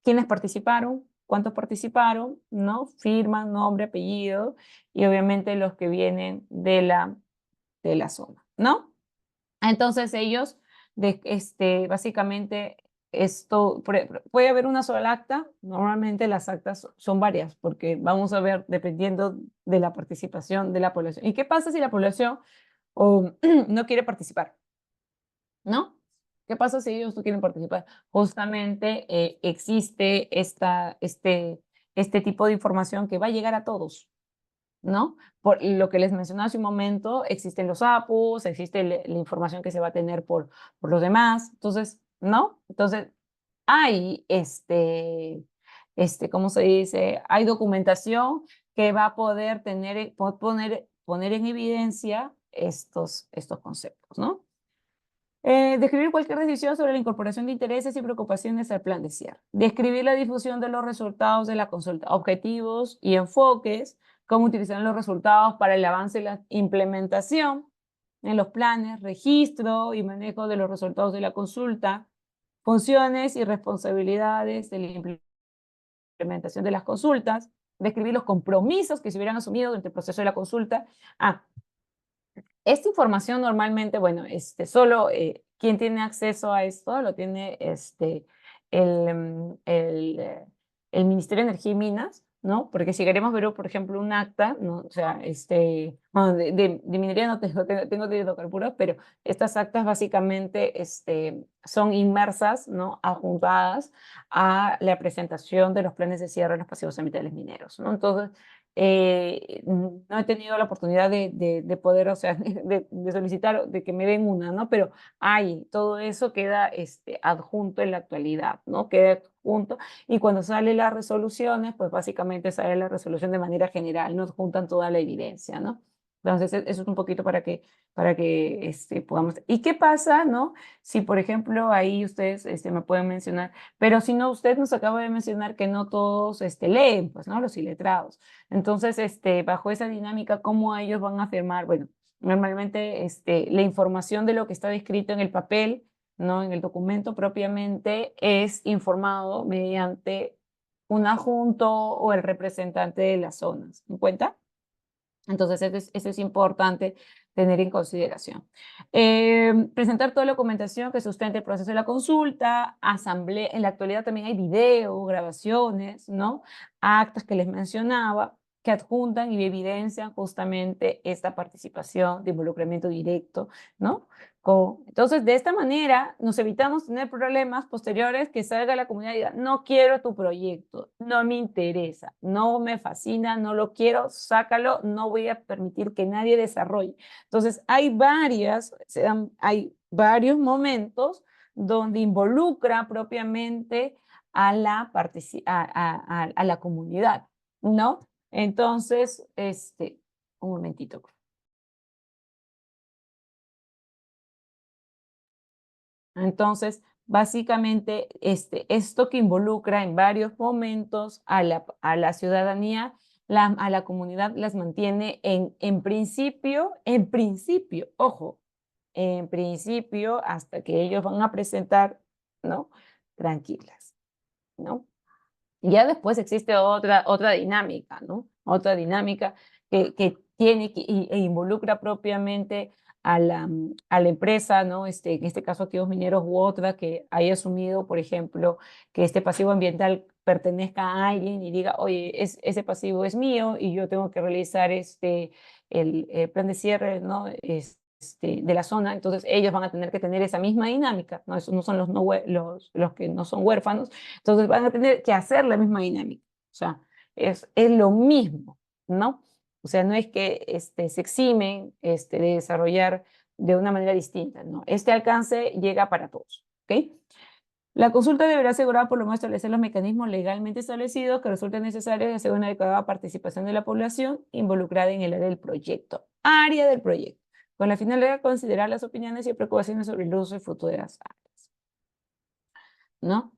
Quiénes participaron, cuántos participaron, ¿no? Firma, nombre, apellido y obviamente los que vienen de la zona, ¿no? Entonces ellos, básicamente, puede haber una sola acta, normalmente las actas son varias, porque vamos a ver, dependiendo de la participación de la población. ¿Y qué pasa si la población no quiere participar? ¿No? ¿Qué pasa si ellos no quieren participar? Justamente existe este tipo de información que va a llegar a todos, ¿no? Por lo que les mencioné hace un momento, existen los APUs, existe la información que se va a tener por los demás, entonces, ¿no? Entonces, hay, ¿cómo se dice? Hay documentación que va a poder poner en evidencia estos conceptos, ¿no? Describir cualquier decisión sobre la incorporación de intereses y preocupaciones al plan de cierre. Describir la difusión de los resultados de la consulta, objetivos y enfoques, cómo utilizar los resultados para el avance y la implementación en los planes, registro y manejo de los resultados de la consulta, funciones y responsabilidades de la implementación de las consultas, describir los compromisos que se hubieran asumido durante el proceso de la consulta. Esta información normalmente, bueno, solo quien tiene acceso a esto lo tiene el Ministerio de Energía y Minas, ¿no? Porque si queremos ver, por ejemplo, un acta, ¿no? O sea, bueno, de minería no tengo de hidrocarburos, pero estas actas básicamente son inmersas, ¿no? Adjuntadas a la presentación de los planes de cierre de los pasivos ambientales mineros, ¿no? Entonces, no he tenido la oportunidad de poder, o sea, de solicitar, de que me den una, ¿no? Pero todo eso queda adjunto en la actualidad, ¿no? Queda adjunto y cuando salen las resoluciones, pues básicamente sale la resolución de manera general, no juntan toda la evidencia, ¿no? Entonces, eso es un poquito para que podamos... ¿Y qué pasa, no? Si, por ejemplo, ahí ustedes me pueden mencionar, pero si no, usted nos acaba de mencionar que no todos leen, pues, ¿no? Los iletrados. Entonces, bajo esa dinámica, ¿cómo ellos van a firmar? Bueno, normalmente la información de lo que está descrito en el papel, ¿no? En el documento propiamente, es informado mediante un adjunto o el representante de las zonas. ¿En cuenta? Entonces, eso es importante tener en consideración. Presentar toda la documentación que sustente el proceso de la consulta, asamblea, en la actualidad también hay videos, grabaciones, ¿no? Actas que les mencionaba, que adjuntan y evidencian justamente esta participación de involucramiento directo, ¿no? Entonces, de esta manera nos evitamos tener problemas posteriores que salga la comunidad y diga, no quiero tu proyecto, no me interesa, no me fascina, no lo quiero, sácalo, no voy a permitir que nadie desarrolle. Entonces, hay varios momentos donde involucra propiamente a la comunidad, ¿no? Entonces, un momentito. Entonces, básicamente, esto que involucra en varios momentos a la ciudadanía, a la comunidad, las mantiene en principio, ojo, en principio, hasta que ellos van a presentar, ¿no? Tranquilas, ¿no? Ya después existe otra dinámica, ¿no? Otra dinámica que tiene e involucra propiamente a la empresa, ¿no? En este caso, activos mineros u otra que haya asumido, por ejemplo, que este pasivo ambiental pertenezca a alguien y diga, oye, ese pasivo es mío y yo tengo que realizar el plan de cierre, ¿no? De la zona, entonces ellos van a tener que tener esa misma dinámica, ¿no? Esos no son los que no son huérfanos, entonces van a tener que hacer la misma dinámica. O sea, es lo mismo, ¿no? O sea, no es que se eximen de desarrollar de una manera distinta, ¿no? Este alcance llega para todos, ¿ok? La consulta deberá asegurar por lo menos establecer los mecanismos legalmente establecidos que resulten necesarios y asegurar una adecuada participación de la población involucrada en el área del proyecto. Área del proyecto, con la finalidad de considerar las opiniones y preocupaciones sobre el uso y futuro de las áreas. ¿No?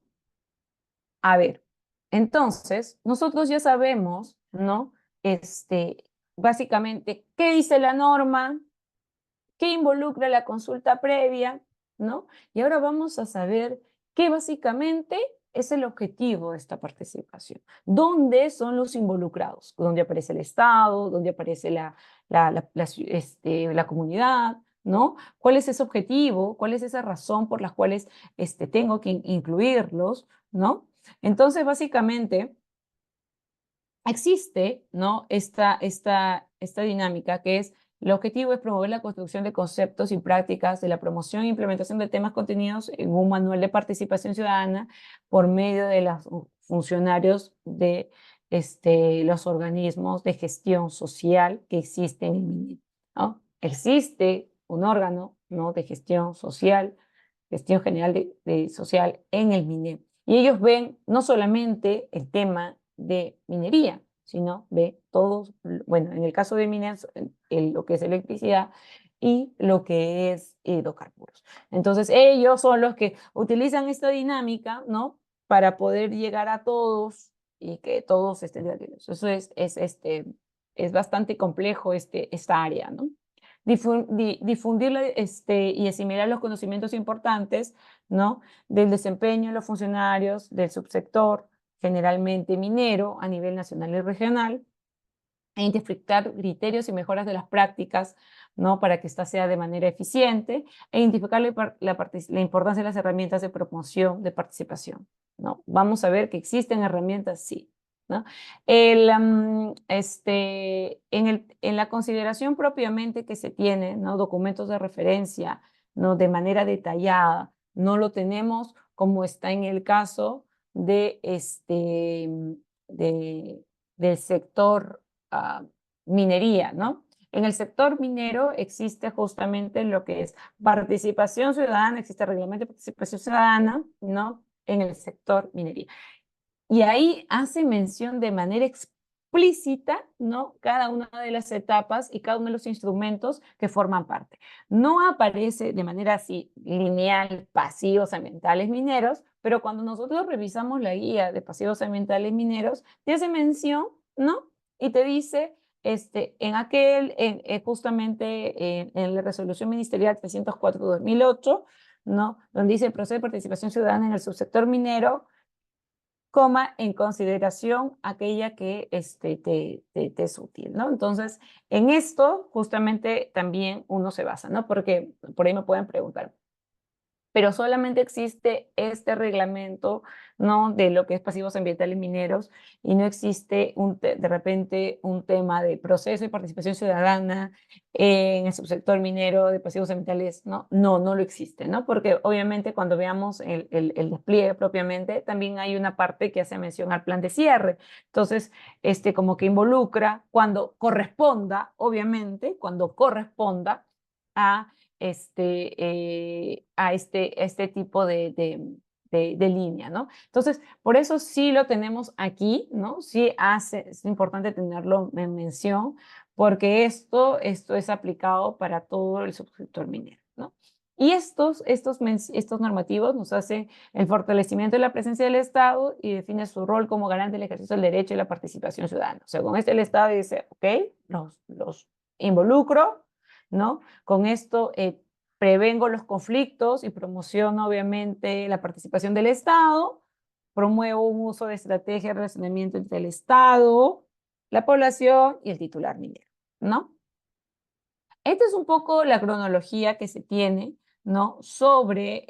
A ver, entonces, nosotros ya sabemos, ¿no? Básicamente, ¿qué dice la norma? ¿Qué involucra la consulta previa? ¿No? Y ahora vamos a saber qué básicamente es el objetivo de esta participación. ¿Dónde son los involucrados? ¿Dónde aparece el Estado? ¿Dónde aparece la comunidad? ¿No? ¿Cuál es ese objetivo? ¿Cuál es esa razón por las cuales tengo que incluirlos? ¿No? Entonces, básicamente, existe, ¿no? esta dinámica que es, el objetivo es promover la construcción de conceptos y prácticas de la promoción e implementación de temas contenidos en un manual de participación ciudadana por medio de los funcionarios de los organismos de gestión social que existen en MINEP, ¿no? Existe un órgano, ¿no? de gestión social, gestión general de social en el MINEP. Y ellos ven no solamente el tema de minería, sino ve todos, bueno, en el caso de mineras, lo que es electricidad y lo que es hidrocarburos. Entonces, ellos son los que utilizan esta dinámica, ¿no? Para poder llegar a todos y que todos estén de acuerdo. Eso es bastante complejo esta área, ¿no? Difundir y asimilar los conocimientos importantes, ¿no? Del desempeño de los funcionarios del subsector, generalmente minero, a nivel nacional y regional, e identificar criterios y mejoras de las prácticas, ¿no? Para que ésta sea de manera eficiente, e identificar la importancia de las herramientas de promoción de participación, ¿no? Vamos a ver que existen herramientas, sí, ¿no? En la consideración propiamente que se tiene, ¿no? Documentos de referencia, ¿no? De manera detallada, no lo tenemos como está en el caso de del sector minería, ¿no? En el sector minero existe justamente lo que es participación ciudadana, existe reglamento de participación ciudadana, ¿no? En el sector minería. Y ahí hace mención de manera explícita, ¿no? Cada una de las etapas y cada uno de los instrumentos que forman parte. No aparece de manera así lineal pasivos ambientales mineros, pero cuando nosotros revisamos la guía de pasivos ambientales mineros, te hace mención, ¿no? Y te dice, justamente en la resolución ministerial 304/2008, ¿no? Donde dice el proceso de participación ciudadana en el subsector minero, coma en consideración aquella que te es útil, ¿no? Entonces, en esto justamente también uno se basa, ¿no? Porque por ahí me pueden preguntar, pero solamente existe este reglamento, ¿no? De lo que es pasivos ambientales mineros y no existe de repente un tema de proceso y participación ciudadana en el subsector minero de pasivos ambientales, ¿no? No lo existe, ¿no? Porque obviamente cuando veamos el despliegue propiamente, también hay una parte que hace mención al plan de cierre. Entonces, como que involucra cuando corresponda, obviamente, cuando corresponda a este tipo de línea, ¿no? Entonces, por eso sí lo tenemos aquí, ¿no? Es importante tenerlo en mención, porque esto es aplicado para todo el subsector minero, ¿no? Y estos normativos nos hacen el fortalecimiento de la presencia del Estado y define su rol como garante del ejercicio del derecho y la participación ciudadana. O sea, con el Estado dice, ok, los involucro, ¿no? Con esto prevengo los conflictos y promociono obviamente la participación del Estado, promuevo un uso de estrategia de relacionamiento entre el Estado, la población y el titular minero, ¿no? Esta es un poco la cronología que se tiene, ¿no? Sobre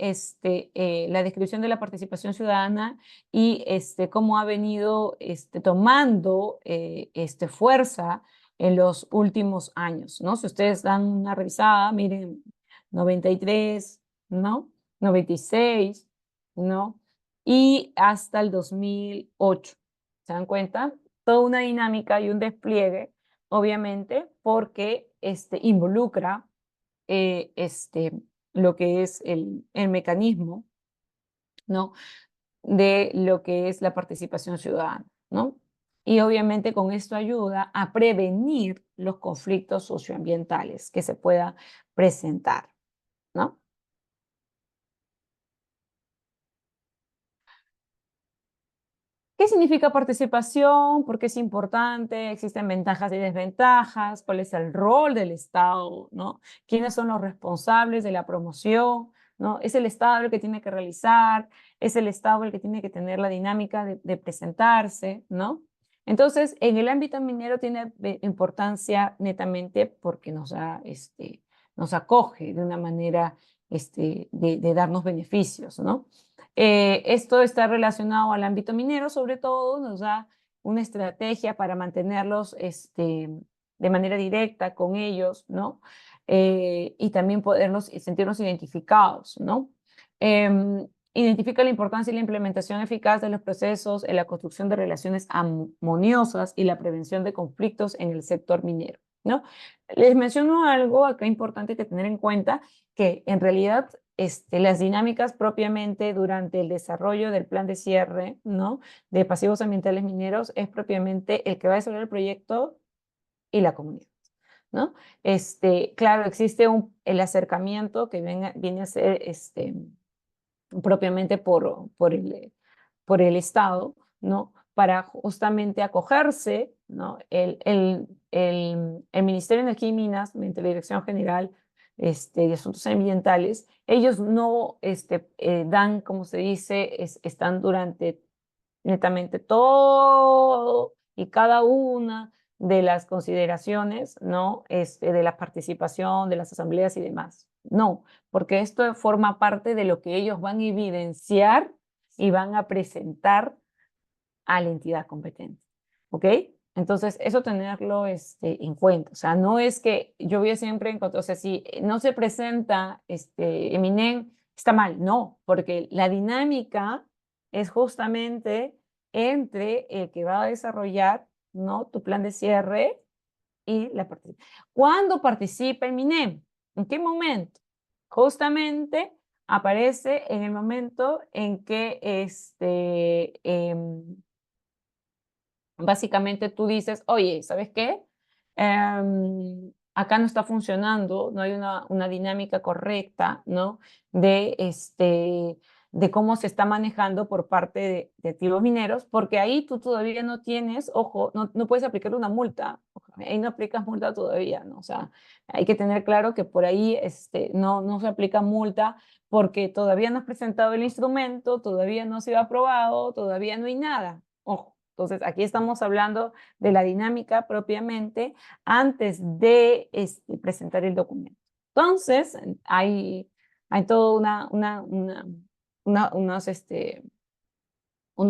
la descripción de la participación ciudadana y cómo ha venido tomando fuerza en los últimos años, ¿no? Si ustedes dan una revisada, miren, 93, ¿no? 96, ¿no? Y hasta el 2008. ¿Se dan cuenta? Toda una dinámica y un despliegue, obviamente, porque involucra lo que es el mecanismo ¿no? De lo que es la participación ciudadana, ¿no? Y obviamente con esto ayuda a prevenir los conflictos socioambientales que se puedan presentar, ¿no? ¿Qué significa participación? ¿Por qué es importante? ¿Existen ventajas y desventajas? ¿Cuál es el rol del Estado? ¿No? ¿Quiénes son los responsables de la promoción? ¿No? ¿Es el Estado el que tiene que realizar? ¿Es el Estado el que tiene que tener la dinámica de presentarse? ¿No? Entonces, en el ámbito minero tiene importancia netamente porque nos acoge de una manera de darnos beneficios, ¿no? Esto está relacionado al ámbito minero, sobre todo, nos da una estrategia para mantenerlos de manera directa con ellos, ¿no? Y también podernos sentirnos identificados, ¿no? Identifica la importancia y la implementación eficaz de los procesos en la construcción de relaciones armoniosas y la prevención de conflictos en el sector minero, ¿no? Les menciono algo acá importante que tener en cuenta, que en realidad las dinámicas propiamente durante el desarrollo del plan de cierre, ¿no? De pasivos ambientales mineros es propiamente el que va a desarrollar el proyecto y la comunidad, ¿no? Claro, existe el acercamiento que viene a ser propiamente por el Estado, ¿no? Para justamente acogerse, ¿no? El Ministerio de Energía y Minas, mediante la Dirección General de Asuntos Ambientales, ellos no dan, como se dice, están durante netamente todo y cada una de las consideraciones, ¿no? De la participación, de las asambleas y demás. No, porque esto forma parte de lo que ellos van a evidenciar y van a presentar a la entidad competente. ¿Ok? Entonces, eso tenerlo en cuenta. O sea, no es que yo voy siempre en contra, o sea, si no se presenta Eminem, está mal. No, porque la dinámica es justamente entre el que va a desarrollar, ¿no? Tu plan de cierre y la participación. ¿Cuándo participa el MINEM? ¿En qué momento? Justamente aparece en el momento en que básicamente tú dices, oye, ¿sabes qué? Acá no está funcionando, no hay una dinámica correcta, ¿no? De cómo se está manejando por parte de activos mineros, porque ahí tú todavía no tienes, ojo, no puedes aplicar una multa, ahí no aplicas multa todavía, ¿no? O sea, hay que tener claro que por ahí no se aplica multa porque todavía no has presentado el instrumento, todavía no se ha aprobado, todavía no hay nada, ojo. Entonces, aquí estamos hablando de la dinámica propiamente antes de presentar el documento. Entonces, hay todo unos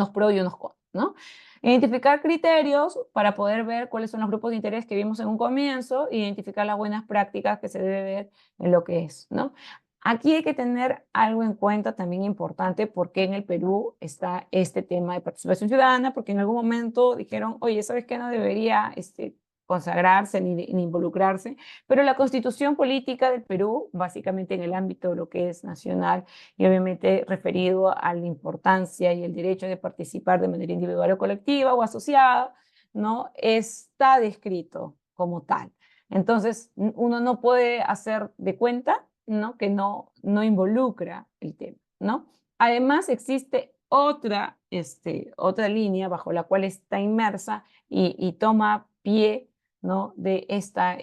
pros y unos contras, ¿no? Identificar criterios para poder ver cuáles son los grupos de interés que vimos en un comienzo, identificar las buenas prácticas que se debe ver en lo que es, ¿no? Aquí hay que tener algo en cuenta también importante, porque en el Perú está este tema de participación ciudadana, porque en algún momento dijeron, oye, ¿sabes qué? No debería consagrarse ni involucrarse, pero la constitución política del Perú, básicamente en el ámbito de lo que es nacional, y obviamente referido a la importancia y el derecho de participar de manera individual o colectiva o asociada, ¿no? Está descrito como tal. Entonces, uno no puede hacer de cuenta, ¿no? Que no involucra el tema, ¿no? Además, existe otra línea bajo la cual está inmersa y toma pie, ¿no? De esta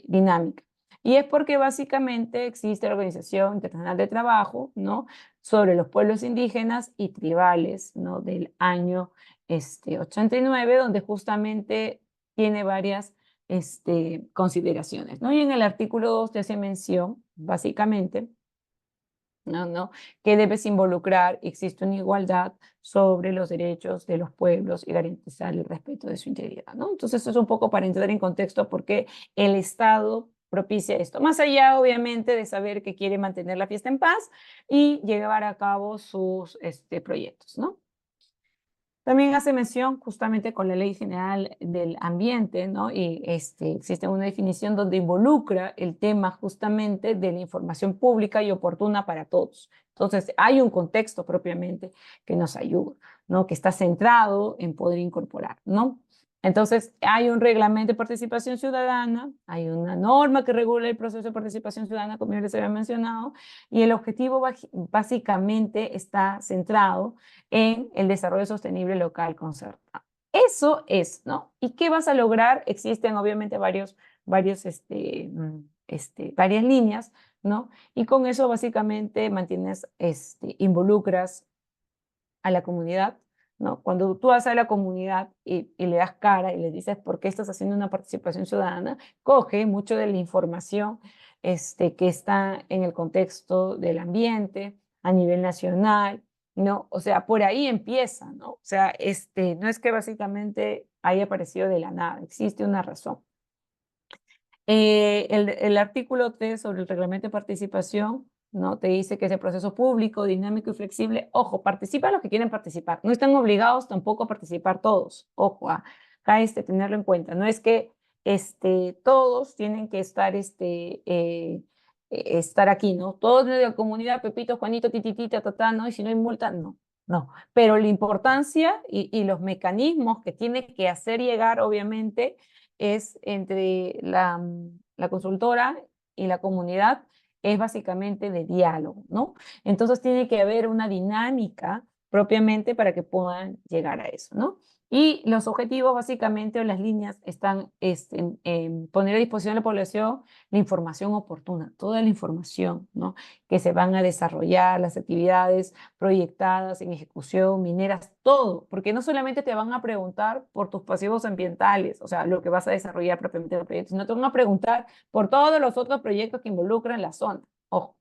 dinámica. Y es porque básicamente existe la Organización Internacional de Trabajo, ¿no? Sobre los pueblos indígenas y tribales, ¿no? Del año 89, donde justamente tiene varias consideraciones, ¿no? Y en el artículo 2 te hace mención, básicamente, ¿no? Que debes involucrar, existe una igualdad sobre los derechos de los pueblos y garantizar el respeto de su integridad, ¿no? Entonces, eso es un poco para entrar en contexto porque el Estado propicia esto, más allá, obviamente, de saber que quiere mantener la fiesta en paz y llevar a cabo sus proyectos, ¿no? También hace mención justamente con la Ley General del Ambiente, ¿no? Y existe una definición donde involucra el tema justamente de la información pública y oportuna para todos. Entonces, hay un contexto propiamente que nos ayuda, ¿no? Que está centrado en poder incorporar, ¿no? Entonces, hay un reglamento de participación ciudadana, hay una norma que regula el proceso de participación ciudadana, como ya les había mencionado, y el objetivo básicamente está centrado en el desarrollo sostenible local concertado. Eso es, ¿no? ¿Y qué vas a lograr? Existen obviamente varias líneas, ¿no? Y con eso básicamente mantienes, involucras a la comunidad, ¿no? Cuando tú vas a la comunidad y le das cara y le dices por qué estás haciendo una participación ciudadana, coge mucho de la información que está en el contexto del ambiente a nivel nacional, ¿no? O sea, por ahí empieza, ¿no? O sea, no es que básicamente haya aparecido de la nada, existe una razón. El artículo 3 sobre el reglamento de participación, ¿no? Te dice que es el proceso público, dinámico y flexible. Ojo, participan los que quieren participar. No están obligados tampoco a participar todos. Ojo, acá tenerlo en cuenta. No es que todos tienen que estar aquí, ¿no? Todos de la comunidad, Pepito, Juanito, Tititita, Tatá, ¿no? Y si no hay multa, no. No, pero la importancia y los mecanismos que tiene que hacer llegar, obviamente, es entre la consultora y la comunidad, es básicamente de diálogo, ¿no? Entonces tiene que haber una dinámica propiamente para que puedan llegar a eso, ¿no? Y los objetivos básicamente o las líneas están en poner a disposición de la población la información oportuna, toda la información, ¿no? Que se van a desarrollar, las actividades proyectadas en ejecución, mineras, todo, porque no solamente te van a preguntar por tus pasivos ambientales, o sea, lo que vas a desarrollar propiamente en el proyecto, sino te van a preguntar por todos los otros proyectos que involucran la zona. Ojo,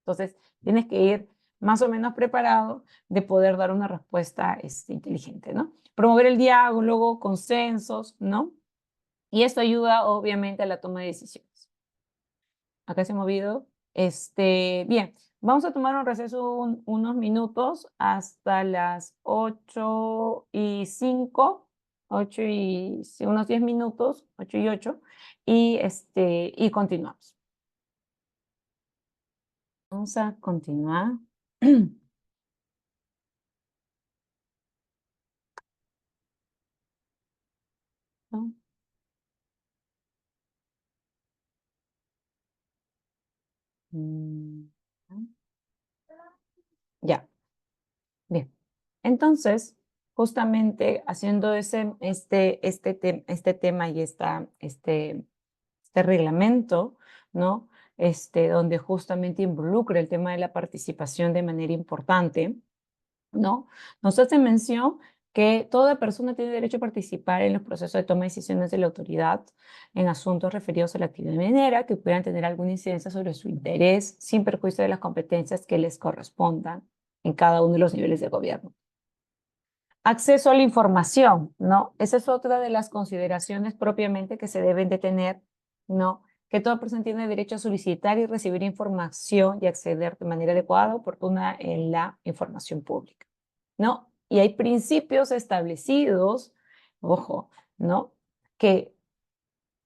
entonces tienes que ir más o menos preparado de poder dar una respuesta inteligente, ¿no? Promover el diálogo, consensos, ¿no? Y esto ayuda obviamente a la toma de decisiones. Acá se ha movido. Bien, vamos a tomar un receso unos minutos hasta las 8:05, unos 10 minutos, 8:08, y continuamos. Vamos a continuar. ¿No? Mm, Ya, bien. Entonces, justamente haciendo este tema y este reglamento, ¿no? Donde justamente involucra el tema de la participación de manera importante, ¿no? Nos hace mención que toda persona tiene derecho a participar en los procesos de toma de decisiones de la autoridad en asuntos referidos a la actividad minera que puedan tener alguna incidencia sobre su interés, sin perjuicio de las competencias que les correspondan en cada uno de los niveles de gobierno. Acceso a la información, ¿no? Esa es otra de las consideraciones propiamente que se deben de tener, ¿no? Que toda persona tiene derecho a solicitar y recibir información y acceder de manera adecuada, oportuna en la información pública, ¿no? Y hay principios establecidos, ojo, ¿no? Que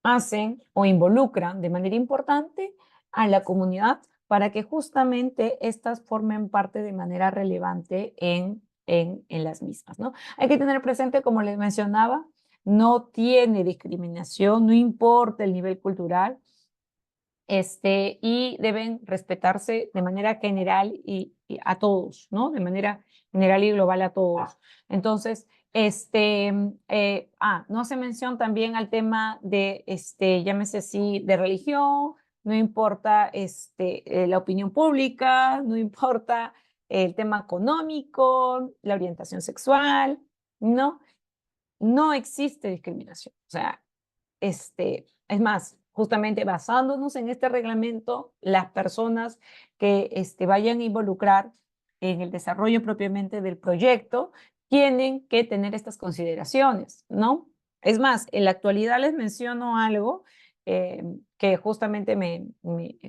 hacen o involucran de manera importante a la comunidad para que justamente éstas formen parte de manera relevante en las mismas, ¿no? Hay que tener presente, como les mencionaba, no tiene discriminación, no importa el nivel cultural, y deben respetarse de manera general y a todos, ¿no? De manera general y global a todos. Entonces, no hace mención también al tema de, llámese así, de religión, no importa la opinión pública, no importa el tema económico, la orientación sexual, ¿no? No existe discriminación. O sea, es más, justamente basándonos en este reglamento, las personas que vayan a involucrar en el desarrollo propiamente del proyecto tienen que tener estas consideraciones, ¿no? Es más, en la actualidad les menciono algo que justamente me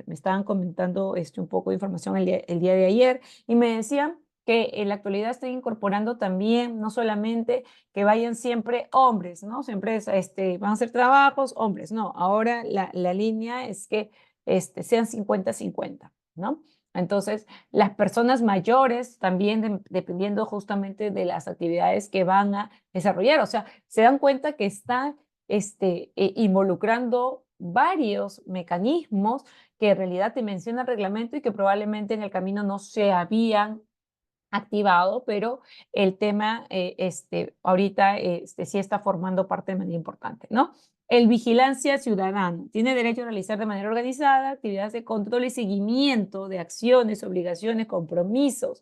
estaban comentando un poco de información el día de ayer y me decían que en la actualidad estén incorporando también, no solamente que vayan siempre hombres, ¿no? Siempre van a hacer trabajos hombres, no, ahora la línea es que sean 50-50, ¿no? Entonces, las personas mayores también, dependiendo justamente de las actividades que van a desarrollar, o sea, se dan cuenta que están involucrando varios mecanismos que en realidad te menciona el reglamento y que probablemente en el camino no se habían activado, pero el tema ahorita sí está formando parte de manera importante, ¿no? El vigilancia ciudadana tiene derecho a realizar de manera organizada actividades de control y seguimiento de acciones, obligaciones, compromisos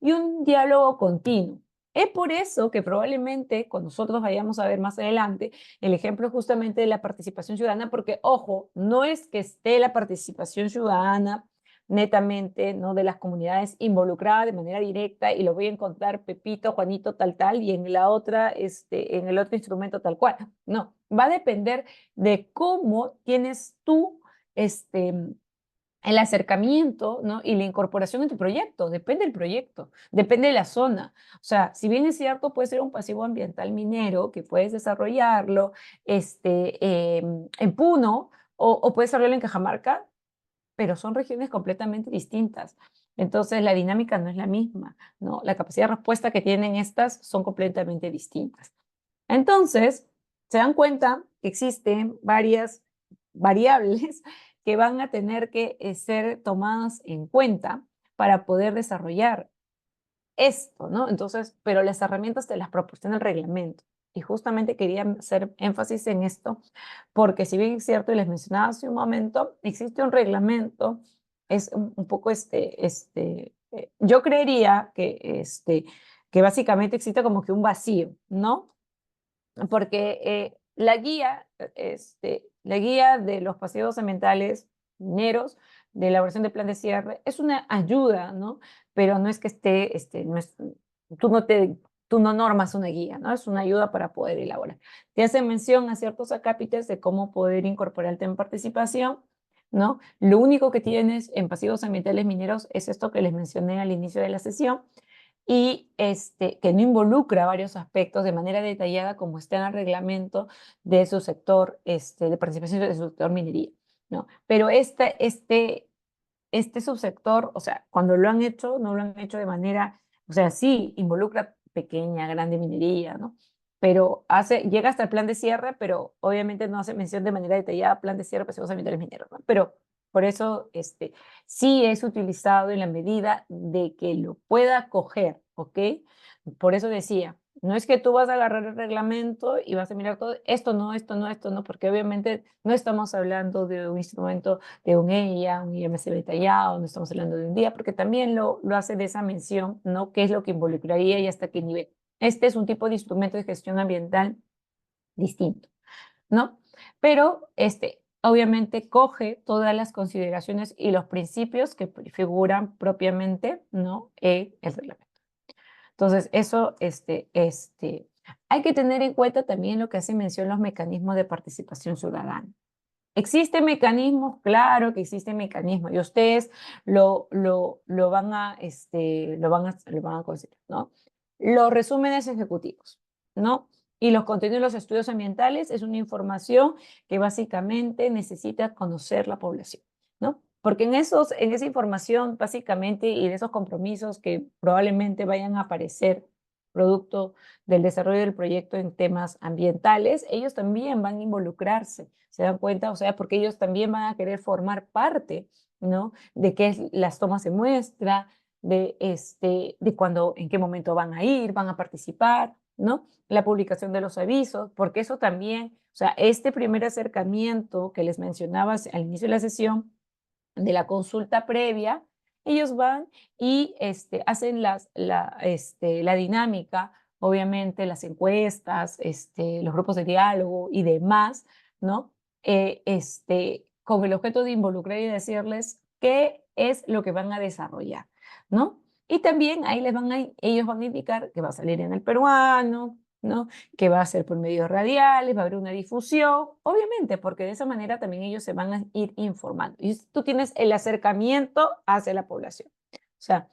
y un diálogo continuo. Es por eso que probablemente cuando nosotros vayamos a ver más adelante el ejemplo justamente de la participación ciudadana, porque ojo, no es que esté la participación ciudadana netamente, ¿no? De las comunidades involucradas de manera directa y lo voy a encontrar Pepito, Juanito, tal, tal, y en la otra, en el otro instrumento tal cual. No, va a depender de cómo tienes tú, el acercamiento, ¿no? Y la incorporación en tu proyecto, depende del proyecto, depende de la zona. O sea, si bien es cierto, puede ser un pasivo ambiental minero que puedes desarrollarlo en Puno o puedes desarrollarlo en Cajamarca, pero son regiones completamente distintas. Entonces, la dinámica no es la misma, ¿no? La capacidad de respuesta que tienen estas son completamente distintas. Entonces, se dan cuenta que existen varias variables que van a tener que ser tomadas en cuenta para poder desarrollar esto, ¿no? Entonces, pero las herramientas te las proporciona el reglamento. Y justamente quería hacer énfasis en esto, porque si bien es cierto, y les mencionaba hace un momento, existe un reglamento, es un poco yo creería que básicamente existe como que un vacío, ¿no? Porque la guía de los pasivos ambientales mineros de elaboración de plan de cierre es una ayuda, ¿no? Pero no es que no es, tú no te, tú no normas una guía, ¿no? Es una ayuda para poder elaborar. Te hace mención a ciertos acápites de cómo poder incorporar el tema de participación, ¿no? Lo único que tienes en pasivos ambientales mineros es esto que les mencioné al inicio de la sesión, y que no involucra varios aspectos de manera detallada como está en el reglamento de su sector, de participación de su sector minería, ¿no? Pero este subsector, o sea, cuando lo han hecho, no lo han hecho de manera, o sea, sí, involucra pequeña, grande minería, ¿no? Pero llega hasta el plan de cierre, pero obviamente no hace mención de manera detallada plan de cierre, pasivos ambientales mineros, ¿no? Pero por eso sí es utilizado en la medida de que lo pueda coger, ¿ok? Por eso decía, no es que tú vas a agarrar el reglamento y vas a mirar todo, esto no, porque obviamente no estamos hablando de un instrumento de un EIA, un IMC detallado, no estamos hablando de un día, porque también lo hace de esa mención, ¿no? ¿Qué es lo que involucraría y hasta qué nivel? Este es un tipo de instrumento de gestión ambiental distinto, ¿no? Pero obviamente coge todas las consideraciones y los principios que figuran propiamente, ¿no? En el reglamento. Entonces, eso, hay que tener en cuenta también lo que hace mención los mecanismos de participación ciudadana. ¿Existen mecanismos? Claro que existen mecanismos y ustedes lo van a considerar, ¿no? Los resúmenes ejecutivos, ¿no? Y los contenidos de los estudios ambientales es una información que básicamente necesita conocer la población, ¿no? Porque en esa información básicamente y de esos compromisos que probablemente vayan a aparecer producto del desarrollo del proyecto en temas ambientales, ellos también van a involucrarse, ¿se dan cuenta? O sea, porque ellos también van a querer formar parte, ¿no? De qué es las tomas de muestra, de cuándo, en qué momento van a ir, van a participar, ¿no? La publicación de los avisos, porque eso también, o sea, este primer acercamiento que les mencionaba al inicio de la sesión, de la consulta previa, ellos van y hacen la dinámica, obviamente las encuestas, los grupos de diálogo y demás, ¿no? Con el objeto de involucrar y decirles qué es lo que van a desarrollar, ¿no? Y también ahí ellos van a indicar que va a salir en el peruano, ¿no? Que va a ser por medios radiales, va a haber una difusión, obviamente, porque de esa manera también ellos se van a ir informando. Y tú tienes el acercamiento hacia la población. O sea,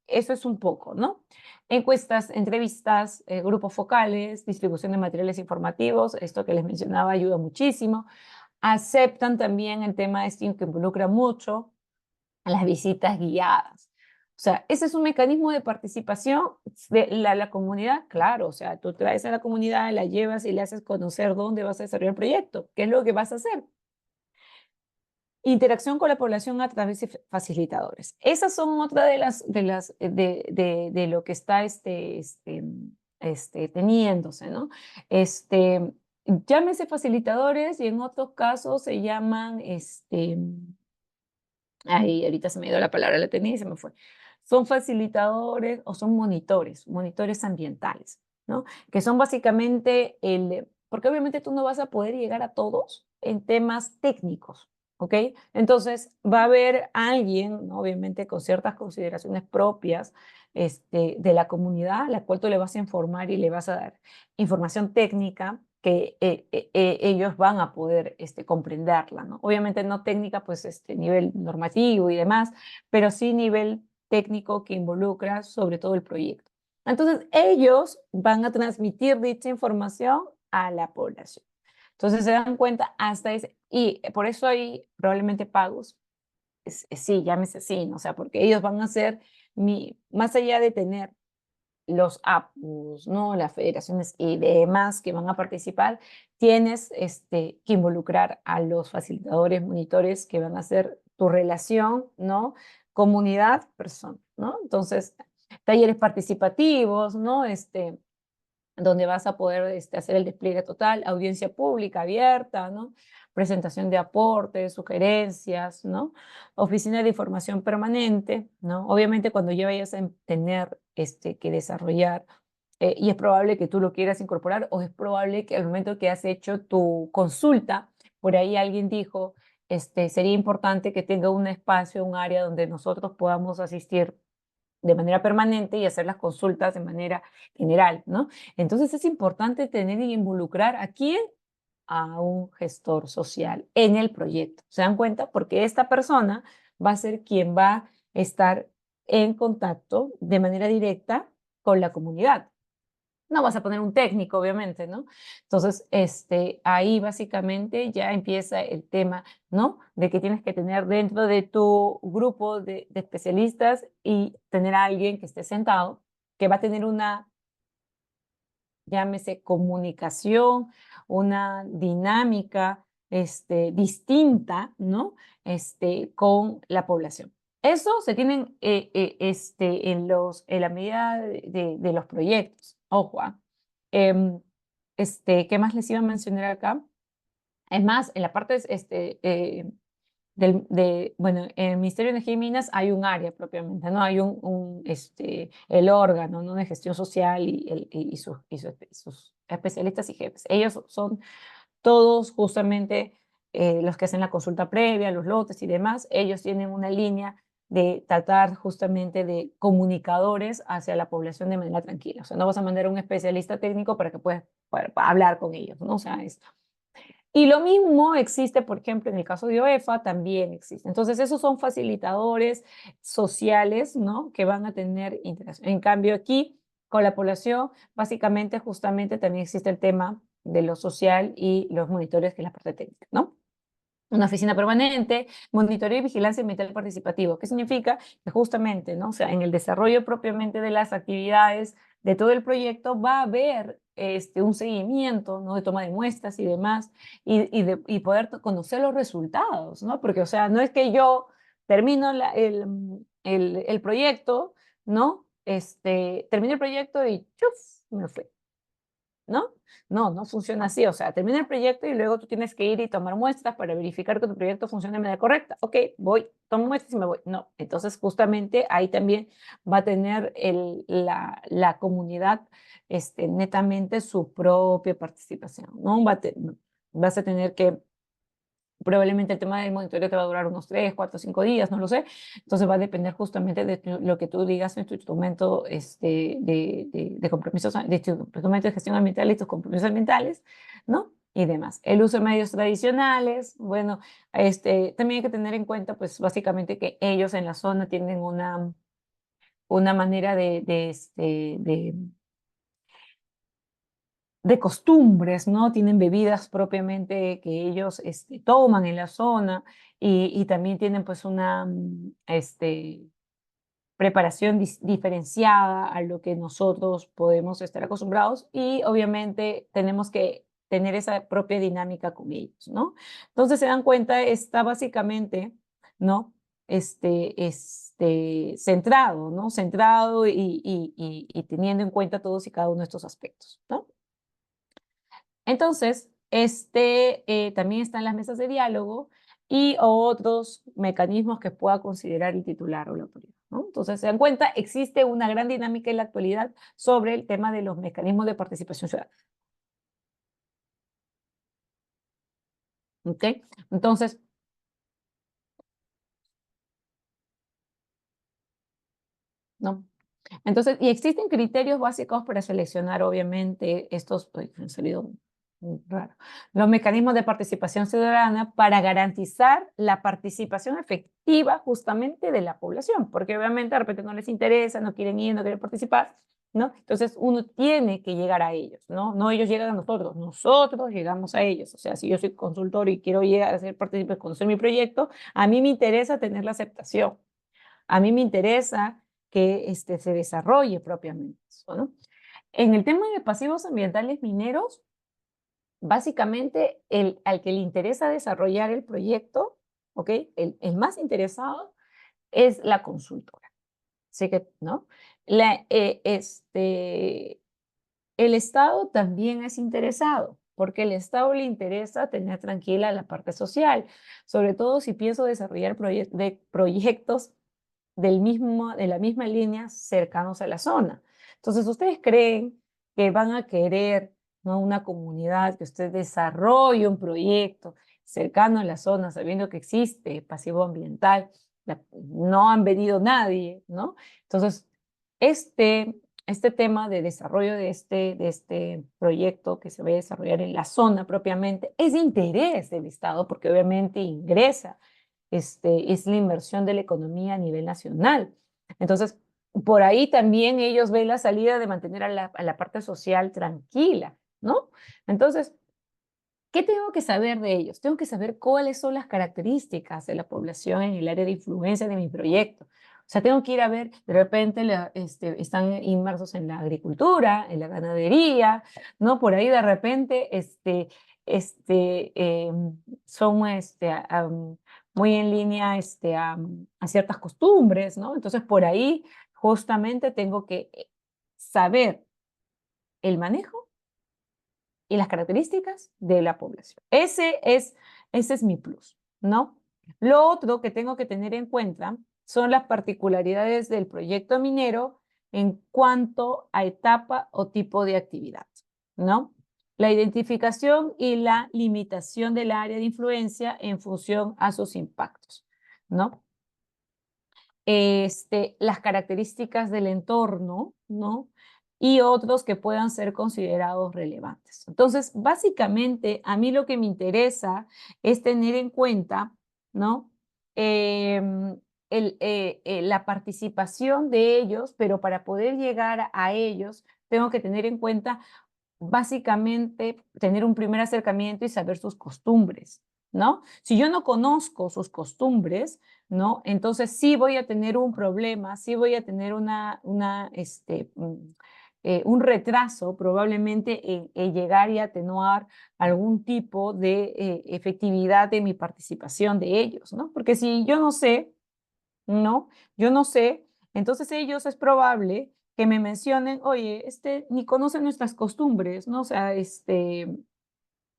eso es un poco, ¿no? Encuestas, entrevistas, grupos focales, distribución de materiales informativos, esto que les mencionaba ayuda muchísimo. Aceptan también el tema de STEAM, que involucra mucho las visitas guiadas. O sea, ese es un mecanismo de participación de la comunidad, claro, o sea, tú traes a la comunidad, la llevas y le haces conocer dónde vas a desarrollar el proyecto, qué es lo que vas a hacer. Interacción con la población a través de facilitadores. Esas son otra de lo que está teniéndose, ¿no? Llámese facilitadores y en otros casos se llaman, ay, ahorita se me dio la palabra, la tenía y se me fue. Son facilitadores o son monitores ambientales, ¿no? Que son básicamente porque obviamente tú no vas a poder llegar a todos en temas técnicos, ¿ok? Entonces va a haber alguien, ¿no? Obviamente con ciertas consideraciones propias de la comunidad, a la cual tú le vas a informar y le vas a dar información técnica que ellos van a poder comprenderla, ¿no? Obviamente no técnica, pues nivel normativo y demás, pero sí nivel técnico que involucra sobre todo el proyecto. Entonces, ellos van a transmitir dicha información a la población. Entonces, se dan cuenta hasta ese, y por eso hay probablemente pagos, sí, llámese así, ¿no? O sea, porque ellos van a ser, más allá de tener los APUs, ¿no? Las federaciones y demás que van a participar, tienes que involucrar a los facilitadores, monitores que van a hacer tu relación, ¿no? Comunidad, persona, ¿no? Entonces, talleres participativos, ¿no? Donde vas a poder hacer el despliegue total, audiencia pública abierta, ¿no? Presentación de aportes, sugerencias, ¿no? Oficina de información permanente, ¿no? Obviamente cuando ya vayas a tener que desarrollar, y es probable que tú lo quieras incorporar, o es probable que al momento que has hecho tu consulta, por ahí alguien dijo, sería importante que tenga un espacio, un área donde nosotros podamos asistir de manera permanente y hacer las consultas de manera general, ¿no? Entonces es importante tener y involucrar a quién, a un gestor social en el proyecto. ¿Se dan cuenta? Porque esta persona va a ser quien va a estar en contacto de manera directa con la comunidad. No vas a poner un técnico, obviamente, ¿no? Entonces, ahí básicamente ya empieza el tema, ¿no? De que tienes que tener dentro de tu grupo de especialistas y tener a alguien que esté sentado, que va a tener una, llámese, comunicación, una dinámica, distinta, ¿no? Con la población. Eso se tienen en la medida de los proyectos. Ojo, em, ¿qué más les iba a mencionar acá? Es más, en la parte bueno, en el Ministerio de Energía y Minas hay un área propiamente, ¿no? Hay el órgano, ¿no? De gestión social sus especialistas y jefes. Ellos son todos justamente los que hacen la consulta previa, los lotes y demás. Ellos tienen una línea de tratar justamente de comunicadores hacia la población de manera tranquila. O sea, no vas a mandar a un especialista técnico para que puedas para hablar con ellos, ¿no? O sea, y lo mismo existe, por ejemplo, en el caso de OEFA, también existe. Entonces, esos son facilitadores sociales, ¿no? Que van a tener interacción. En cambio, aquí, con la población, básicamente, justamente, también existe el tema de lo social y los monitores, que es la parte técnica, ¿no? Una oficina permanente, monitoreo y vigilancia ambiental participativo. ¿Qué significa? Que justamente, ¿no? O sea, en el desarrollo propiamente de las actividades de todo el proyecto va a haber un seguimiento, ¿no? De toma de muestras y demás, y poder conocer los resultados, ¿no? Porque, o sea, no es que yo termino el proyecto, ¿no? Termino el proyecto y ¡chuf! Me fui. ¿No? No, no funciona así. O sea, termina el proyecto y luego tú tienes que ir y tomar muestras para verificar que tu proyecto funcione de manera correcta. Ok, voy, tomo muestras y me voy. No, entonces justamente ahí también va a tener la comunidad netamente su propia participación, ¿no? Vas a tener que probablemente el tema del monitoreo te va a durar unos 3, 4, 5 días, no lo sé. Entonces va a depender justamente de lo que tú digas en tu instrumento de compromisos, de tu instrumento de gestión ambiental y tus compromisos ambientales, ¿no? Y demás. El uso de medios tradicionales, bueno, también hay que tener en cuenta, pues básicamente que ellos en la zona tienen una una manera de costumbres, ¿no? Tienen bebidas propiamente que ellos toman en la zona y también tienen pues una preparación diferenciada a lo que nosotros podemos estar acostumbrados y obviamente tenemos que tener esa propia dinámica con ellos, ¿no? Entonces se dan cuenta, está básicamente, ¿no? Centrado, ¿no? Centrado y teniendo en cuenta todos y cada uno de estos aspectos, ¿no? Entonces, también están las mesas de diálogo y otros mecanismos que pueda considerar el titular o la autoridad, ¿no? Entonces, se dan cuenta, existe una gran dinámica en la actualidad sobre el tema de los mecanismos de participación ciudadana. ¿Ok? Entonces, ¿no? Entonces, y existen criterios básicos para seleccionar, obviamente, estos, uy, me han salido muy raro, los mecanismos de participación ciudadana para garantizar la participación efectiva justamente de la población, porque obviamente de repente no les interesa, no quieren ir, no quieren participar, ¿no? Entonces uno tiene que llegar a ellos, ¿no? No ellos llegan a nosotros, nosotros llegamos a ellos. O sea, si yo soy consultor y quiero llegar a ser partícipe, conocer mi proyecto, a mí me interesa tener la aceptación. A mí me interesa que se desarrolle propiamente eso, ¿no? En el tema de pasivos ambientales mineros, básicamente al que le interesa desarrollar el proyecto, ¿ok? El más interesado es la consultora. Así que, ¿no? El Estado también es interesado, porque el Estado le interesa tener tranquila la parte social, sobre todo si pienso desarrollar proyectos de la misma línea cercanos a la zona. Entonces, ¿ustedes creen que van a querer, ¿no?, una comunidad que usted desarrolle un proyecto cercano a la zona, sabiendo que existe pasivo ambiental? No han venido nadie, ¿no? Entonces, este tema de desarrollo de este proyecto que se va a desarrollar en la zona propiamente es de interés del Estado, porque obviamente ingresa es la inversión de la economía a nivel nacional. Entonces, por ahí también ellos ven la salida de mantener a la parte social tranquila, ¿no? Entonces, ¿qué tengo que saber de ellos? Tengo que saber cuáles son las características de la población en el área de influencia de mi proyecto. O sea, tengo que ir a ver, de repente están inmersos en la agricultura, en la ganadería, ¿no? Por ahí de repente son muy en línea a ciertas costumbres, ¿no? Entonces, por ahí justamente tengo que saber el manejo y las características de la población. Ese es mi plus, ¿no? Lo otro que tengo que tener en cuenta son las particularidades del proyecto minero en cuanto a etapa o tipo de actividad, ¿no? La identificación y la limitación del área de influencia en función a sus impactos, ¿no? Las características del entorno, ¿no? Y otros que puedan ser considerados relevantes. Entonces, básicamente, a mí lo que me interesa es tener en cuenta, ¿no? La participación de ellos, pero para poder llegar a ellos, tengo que tener en cuenta básicamente tener un primer acercamiento y saber sus costumbres, ¿no? Si yo no conozco sus costumbres, ¿no? Entonces sí voy a tener un problema, sí voy a tener un retraso probablemente en llegar y atenuar algún tipo de efectividad de mi participación de ellos, ¿no? Porque si yo no sé, ¿no? Yo no sé, entonces ellos es probable que me mencionen, oye, ni conoce nuestras costumbres, ¿no? O sea,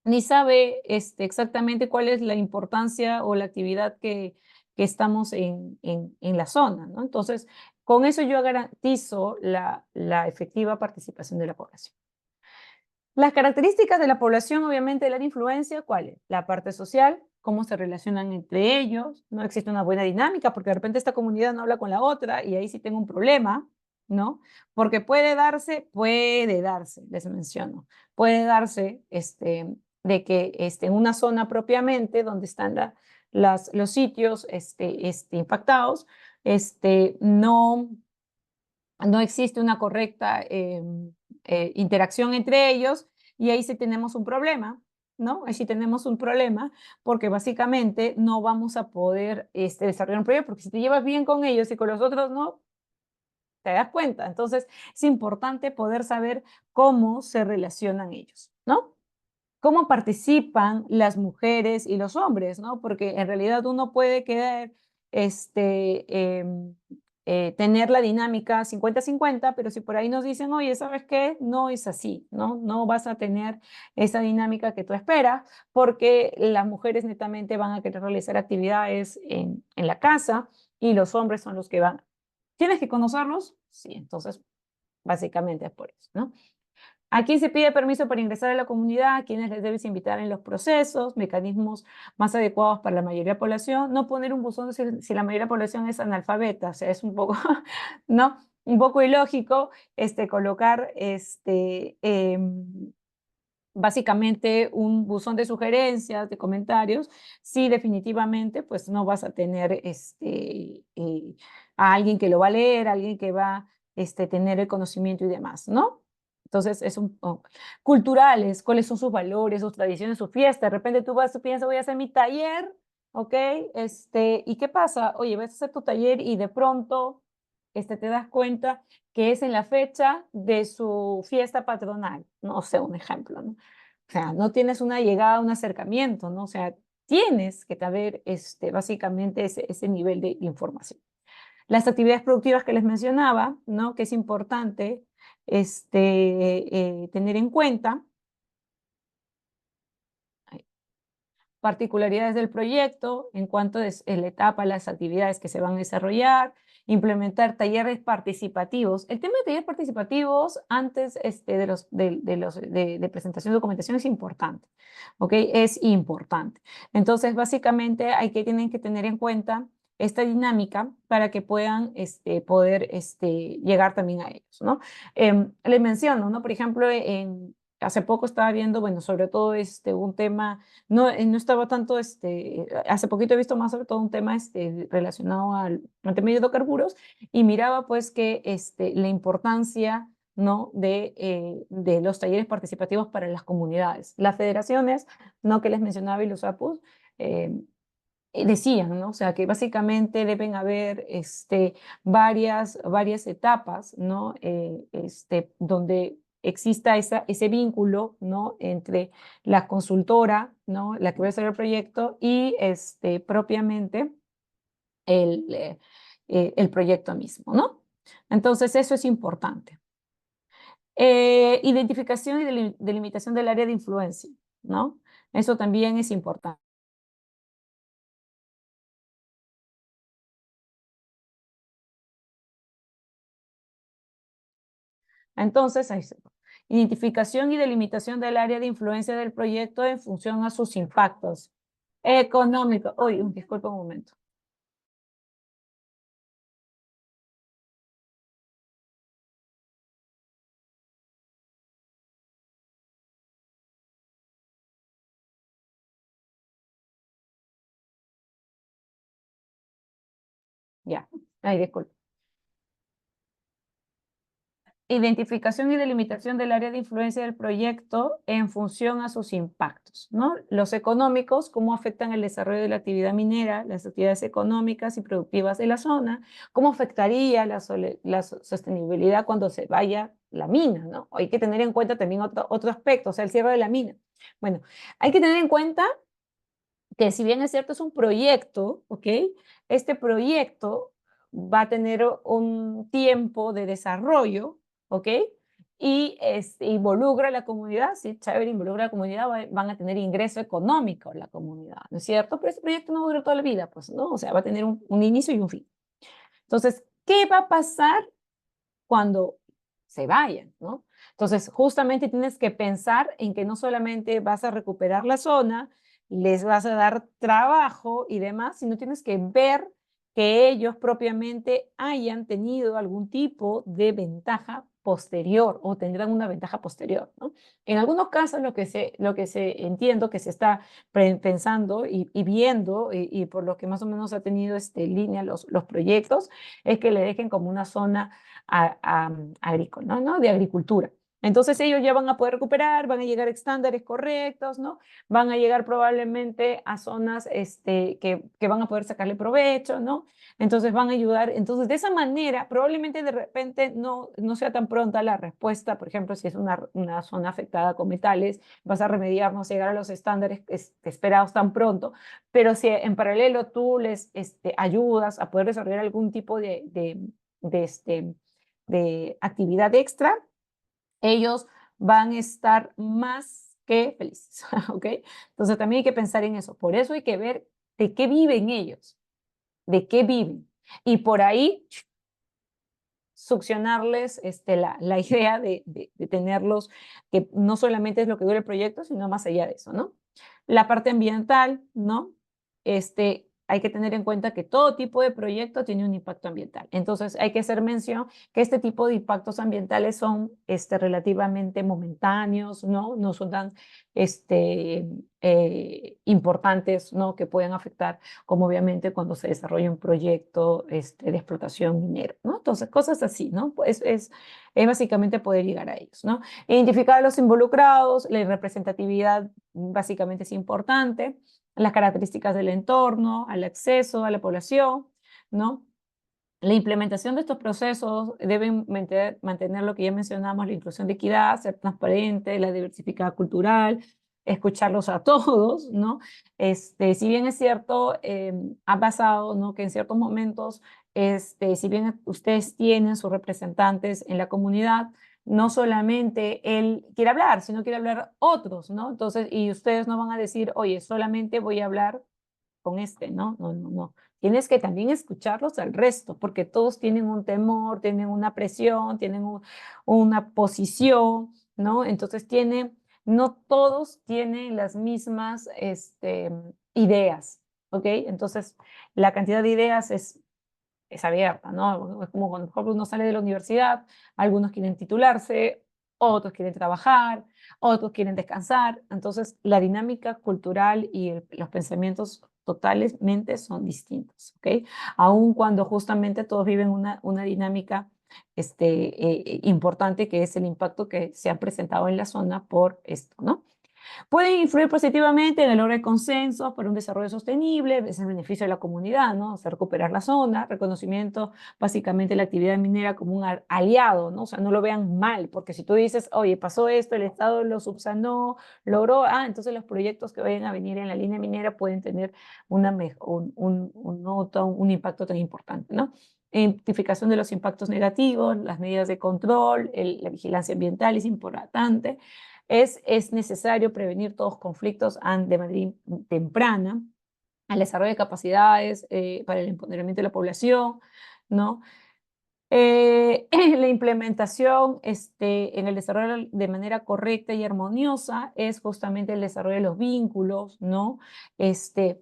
ni sabe exactamente cuál es la importancia o la actividad que estamos en la zona, ¿no? Entonces, con eso yo garantizo la efectiva participación de la población. Las características de la población, obviamente, de la influencia, ¿cuál es? La parte social, cómo se relacionan entre ellos, no existe una buena dinámica, porque de repente esta comunidad no habla con la otra y ahí sí tengo un problema, ¿no? Porque puede darse, les menciono, puede darse de que en una zona propiamente donde están los sitios impactados, no no existe una correcta interacción entre ellos y ahí sí tenemos un problema, ¿no? Ahí sí tenemos un problema porque básicamente no vamos a poder desarrollar un proyecto porque si te llevas bien con ellos y con los otros no, te das cuenta. Entonces es importante poder saber cómo se relacionan ellos, ¿no? Cómo participan las mujeres y los hombres, ¿no? Porque en realidad uno puede querer tener la dinámica 50-50, pero si por ahí nos dicen, oye, ¿sabes qué? No es así, ¿no? No vas a tener esa dinámica que tú esperas, porque las mujeres netamente van a querer realizar actividades en la casa y los hombres son los que van. ¿Tienes que conocerlos? Sí, entonces básicamente es por eso, ¿no? ¿A quién se pide permiso para ingresar a la comunidad? ¿A quiénes les debes invitar en los procesos? Mecanismos más adecuados para la mayoría de la población. No poner un buzón si la mayoría de la población es analfabeta. O sea, es un poco, ¿no? Un poco ilógico colocar básicamente un buzón de sugerencias, de comentarios, sí definitivamente pues no vas a tener a alguien que lo va a leer, alguien que va a tener el conocimiento y demás, ¿no? Entonces, culturales, cuáles son sus valores, sus tradiciones, su fiesta. De repente tú vas, tú piensas, voy a hacer mi taller, ¿ok? ¿Y qué pasa? Oye, vas a hacer tu taller y de pronto te das cuenta que es en la fecha de su fiesta patronal, no sé, un ejemplo, ¿no? O sea, no tienes una llegada, un acercamiento, ¿no? O sea, tienes que tener básicamente ese nivel de información. Las actividades productivas que les mencionaba, ¿no? Que es importante tener en cuenta. Particularidades del proyecto en cuanto a la etapa, las actividades que se van a desarrollar, implementar talleres participativos. El tema de talleres participativos antes de presentación de documentación es importante, ¿ok? Es importante. Entonces, básicamente, tienen que tener en cuenta esta dinámica para que puedan poder llegar también a ellos, ¿no? Les menciono, ¿no? Por ejemplo, hace poco estaba viendo, bueno, sobre todo un tema no estaba tanto, hace poquito he visto más sobre todo un tema relacionado al tema de hidrocarburos y miraba pues que la importancia, ¿no? de los talleres participativos para las comunidades. Las federaciones, ¿no? Que les mencionaba y los APUs, decían, ¿no? O sea, que básicamente deben haber varias etapas, ¿no? Donde exista ese vínculo, ¿no? Entre la consultora, ¿no? La que va a hacer el proyecto y propiamente el proyecto mismo, ¿no? Entonces, eso es importante. Identificación y delimitación del área de influencia, ¿no? Eso también es importante. Entonces, identificación y delimitación del área de influencia del proyecto en función a sus impactos económicos. Uy, disculpa un momento. Ya, ay, disculpa. Identificación y delimitación del área de influencia del proyecto en función a sus impactos, ¿no? Los económicos, cómo afectan el desarrollo de la actividad minera, las actividades económicas y productivas de la zona, cómo afectaría la sostenibilidad cuando se vaya la mina, ¿no? Hay que tener en cuenta también otro aspecto, o sea, el cierre de la mina. Bueno, hay que tener en cuenta que si bien es cierto, es un proyecto, ¿ok? Este proyecto va a tener un tiempo de desarrollo, ¿ok? Y involucra a la comunidad, sí, chévere, involucra a la comunidad, van a tener ingreso económico la comunidad, ¿no es cierto? Pero este proyecto no va a durar toda la vida, pues, ¿no? O sea, va a tener un inicio y un fin. Entonces, ¿qué va a pasar cuando se vayan, ¿no? Entonces, justamente tienes que pensar en que no solamente vas a recuperar la zona, les vas a dar trabajo y demás, sino tienes que ver que ellos propiamente hayan tenido algún tipo de ventaja posterior o tendrán una ventaja posterior, ¿no? En algunos casos lo que se entiendo que se está pensando y viendo y por lo que más o menos ha tenido línea los proyectos es que le dejen como una zona agrícola, ¿no? De agricultura. Entonces ellos ya van a poder recuperar, van a llegar a estándares correctos, ¿no? Van a llegar probablemente a zonas que van a poder sacarle provecho, ¿no? Entonces van a ayudar. Entonces de esa manera, probablemente de repente no sea tan pronta la respuesta. Por ejemplo, si es una zona afectada con metales, vas a remediar, no llegar a los estándares esperados tan pronto, pero si en paralelo tú les ayudas a poder desarrollar algún tipo de actividad extra, ellos van a estar más que felices, ¿ok? Entonces también hay que pensar en eso. Por eso hay que ver de qué viven ellos, de qué viven. Y por ahí succionarles la idea de tenerlos, que no solamente es lo que dura el proyecto, sino más allá de eso, ¿no? La parte ambiental, ¿no? Hay que tener en cuenta que todo tipo de proyecto tiene un impacto ambiental. Entonces, hay que hacer mención que este tipo de impactos ambientales son relativamente momentáneos, ¿no? No son tan importantes, ¿no? Que pueden afectar, como obviamente cuando se desarrolla un proyecto de explotación minera, ¿no? Entonces, cosas así, ¿no? Pues es básicamente poder llegar a ellos, ¿no? Identificar a los involucrados, la representatividad básicamente es importante, las características del entorno, al acceso a la población, ¿no? La implementación de estos procesos deben mantener lo que ya mencionamos, la inclusión de equidad, ser transparente, la diversificación cultural, escucharlos a todos, ¿no? Si bien es cierto, ha pasado, ¿no? Que en ciertos momentos, si bien ustedes tienen sus representantes en la comunidad, no solamente él quiere hablar, sino quiere hablar otros, ¿no? Entonces, y ustedes no van a decir, oye, solamente voy a hablar con ¿no? No, no, no. Tienes que también escucharlos al resto, porque todos tienen un temor, tienen una presión, tienen una posición, ¿no? Entonces no todos tienen las mismas ideas, ¿ok? Entonces, la cantidad de ideas es abierta, ¿no? Es como cuando uno sale de la universidad, algunos quieren titularse, otros quieren trabajar, otros quieren descansar. Entonces, la dinámica cultural y los pensamientos totalmente son distintos, ¿ok? Aun cuando justamente todos viven una dinámica importante, que es el impacto que se ha presentado en la zona por esto, ¿no? Pueden influir positivamente en el logro de consensos para un desarrollo sostenible, es el beneficio de la comunidad, ¿no? O sea, recuperar la zona, reconocimiento básicamente de la actividad minera como un aliado, ¿no? O sea, no lo vean mal, porque si tú dices, oye, pasó esto, el Estado lo subsanó, logró, entonces los proyectos que vayan a venir en la línea minera pueden tener un impacto tan importante, ¿no? Identificación de los impactos negativos, las medidas de control, la vigilancia ambiental es importante. Es necesario prevenir todos conflictos de manera temprana, al desarrollo de capacidades para el empoderamiento de la población, ¿no? La implementación en el desarrollo de manera correcta y armoniosa es justamente el desarrollo de los vínculos, ¿no?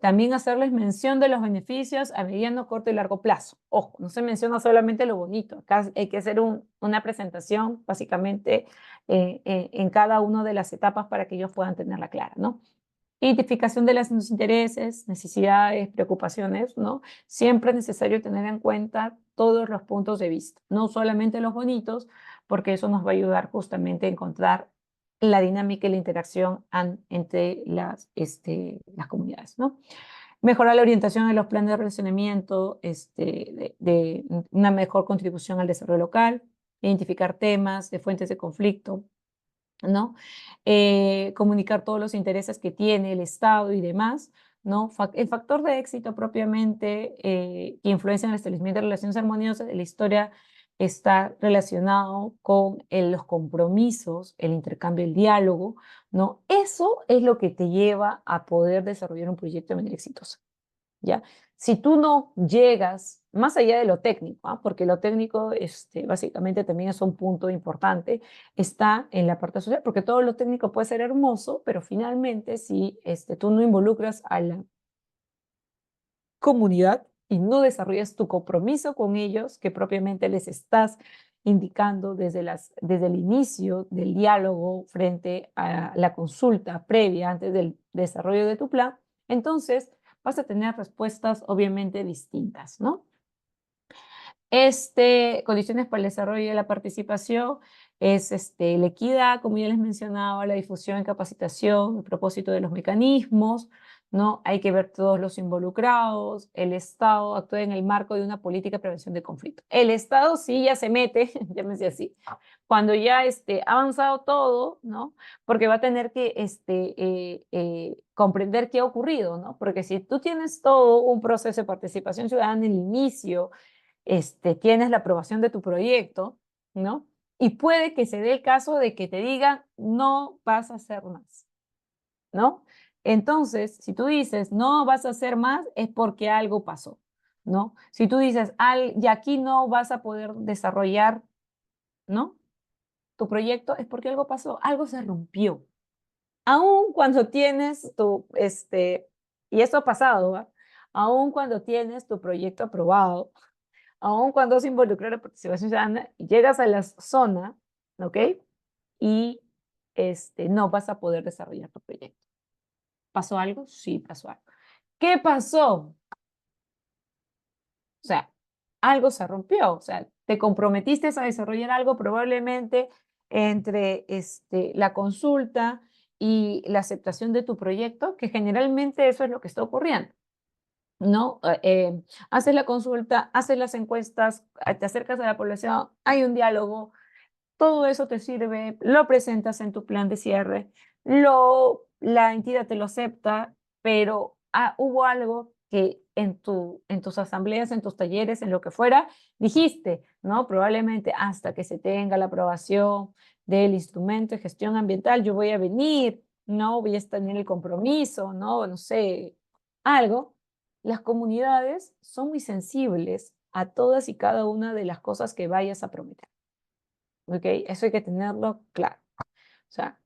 También hacerles mención de los beneficios a mediano, corto y largo plazo. Ojo, no se menciona solamente lo bonito, acá hay que hacer una presentación básicamente en cada una de las etapas para que ellos puedan tenerla clara, ¿no? Identificación de los intereses, necesidades, preocupaciones, ¿no? Siempre es necesario tener en cuenta todos los puntos de vista, no solamente los bonitos, porque eso nos va a ayudar justamente a encontrar la dinámica y la interacción entre las comunidades, ¿no? Mejorar la orientación de los planes de relacionamiento, de una mejor contribución al desarrollo local, identificar temas de fuentes de conflicto, ¿no? Comunicar todos los intereses que tiene el Estado y demás, ¿no? El factor de éxito propiamente que influencia en el establecimiento de relaciones armoniosas de la historia está relacionado con los compromisos, el intercambio, el diálogo, ¿no? Eso es lo que te lleva a poder desarrollar un proyecto de manera exitosa. ¿Ya? Si tú no llegas más allá de lo técnico, porque lo técnico básicamente también es un punto importante, está en la parte social, porque todo lo técnico puede ser hermoso, pero finalmente si tú no involucras a la comunidad y no desarrollas tu compromiso con ellos, que propiamente les estás indicando desde el inicio del diálogo frente a la consulta previa antes del desarrollo de tu plan, entonces vas a tener respuestas obviamente distintas, ¿no? Condiciones para el desarrollo de la participación es la equidad, como ya les mencionaba, la difusión y capacitación, el propósito de los mecanismos, ¿no? Hay que ver todos los involucrados, el Estado actúa en el marco de una política de prevención de conflicto. El Estado sí ya se mete, llámese así, cuando ya ha avanzado todo, ¿no? Porque va a tener que comprender qué ha ocurrido, ¿no? Porque si tú tienes todo un proceso de participación ciudadana en el inicio, tienes la aprobación de tu proyecto, ¿no? Y puede que se dé el caso de que te digan, no vas a hacer más, ¿no? Entonces, si tú dices, no vas a hacer más, es porque algo pasó, ¿no? Si tú dices, y aquí no vas a poder desarrollar, ¿no? Tu proyecto, es porque algo pasó, algo se rompió. Aún cuando tienes y esto ha pasado, ¿va? Aún cuando tienes tu proyecto aprobado, aun cuando se involucra la participación ciudadana, llegas a la zona, ¿ok? Y no vas a poder desarrollar tu proyecto. ¿Pasó algo? Sí, pasó algo. ¿Qué pasó? O sea, algo se rompió, o sea, te comprometiste a desarrollar algo probablemente entre la consulta y la aceptación de tu proyecto, que generalmente eso es lo que está ocurriendo. ¿No? Haces la consulta, haces las encuestas, te acercas a la población, hay un diálogo, todo eso te sirve, lo presentas en tu plan de cierre, la entidad te lo acepta, pero hubo algo que en tus asambleas, en tus talleres, en lo que fuera, dijiste, ¿no? Probablemente hasta que se tenga la aprobación del instrumento de gestión ambiental, yo voy a venir, ¿no? Voy a tener el compromiso, ¿no? No sé, algo. Las comunidades son muy sensibles a todas y cada una de las cosas que vayas a prometer. ¿Ok? Eso hay que tenerlo claro. O sea,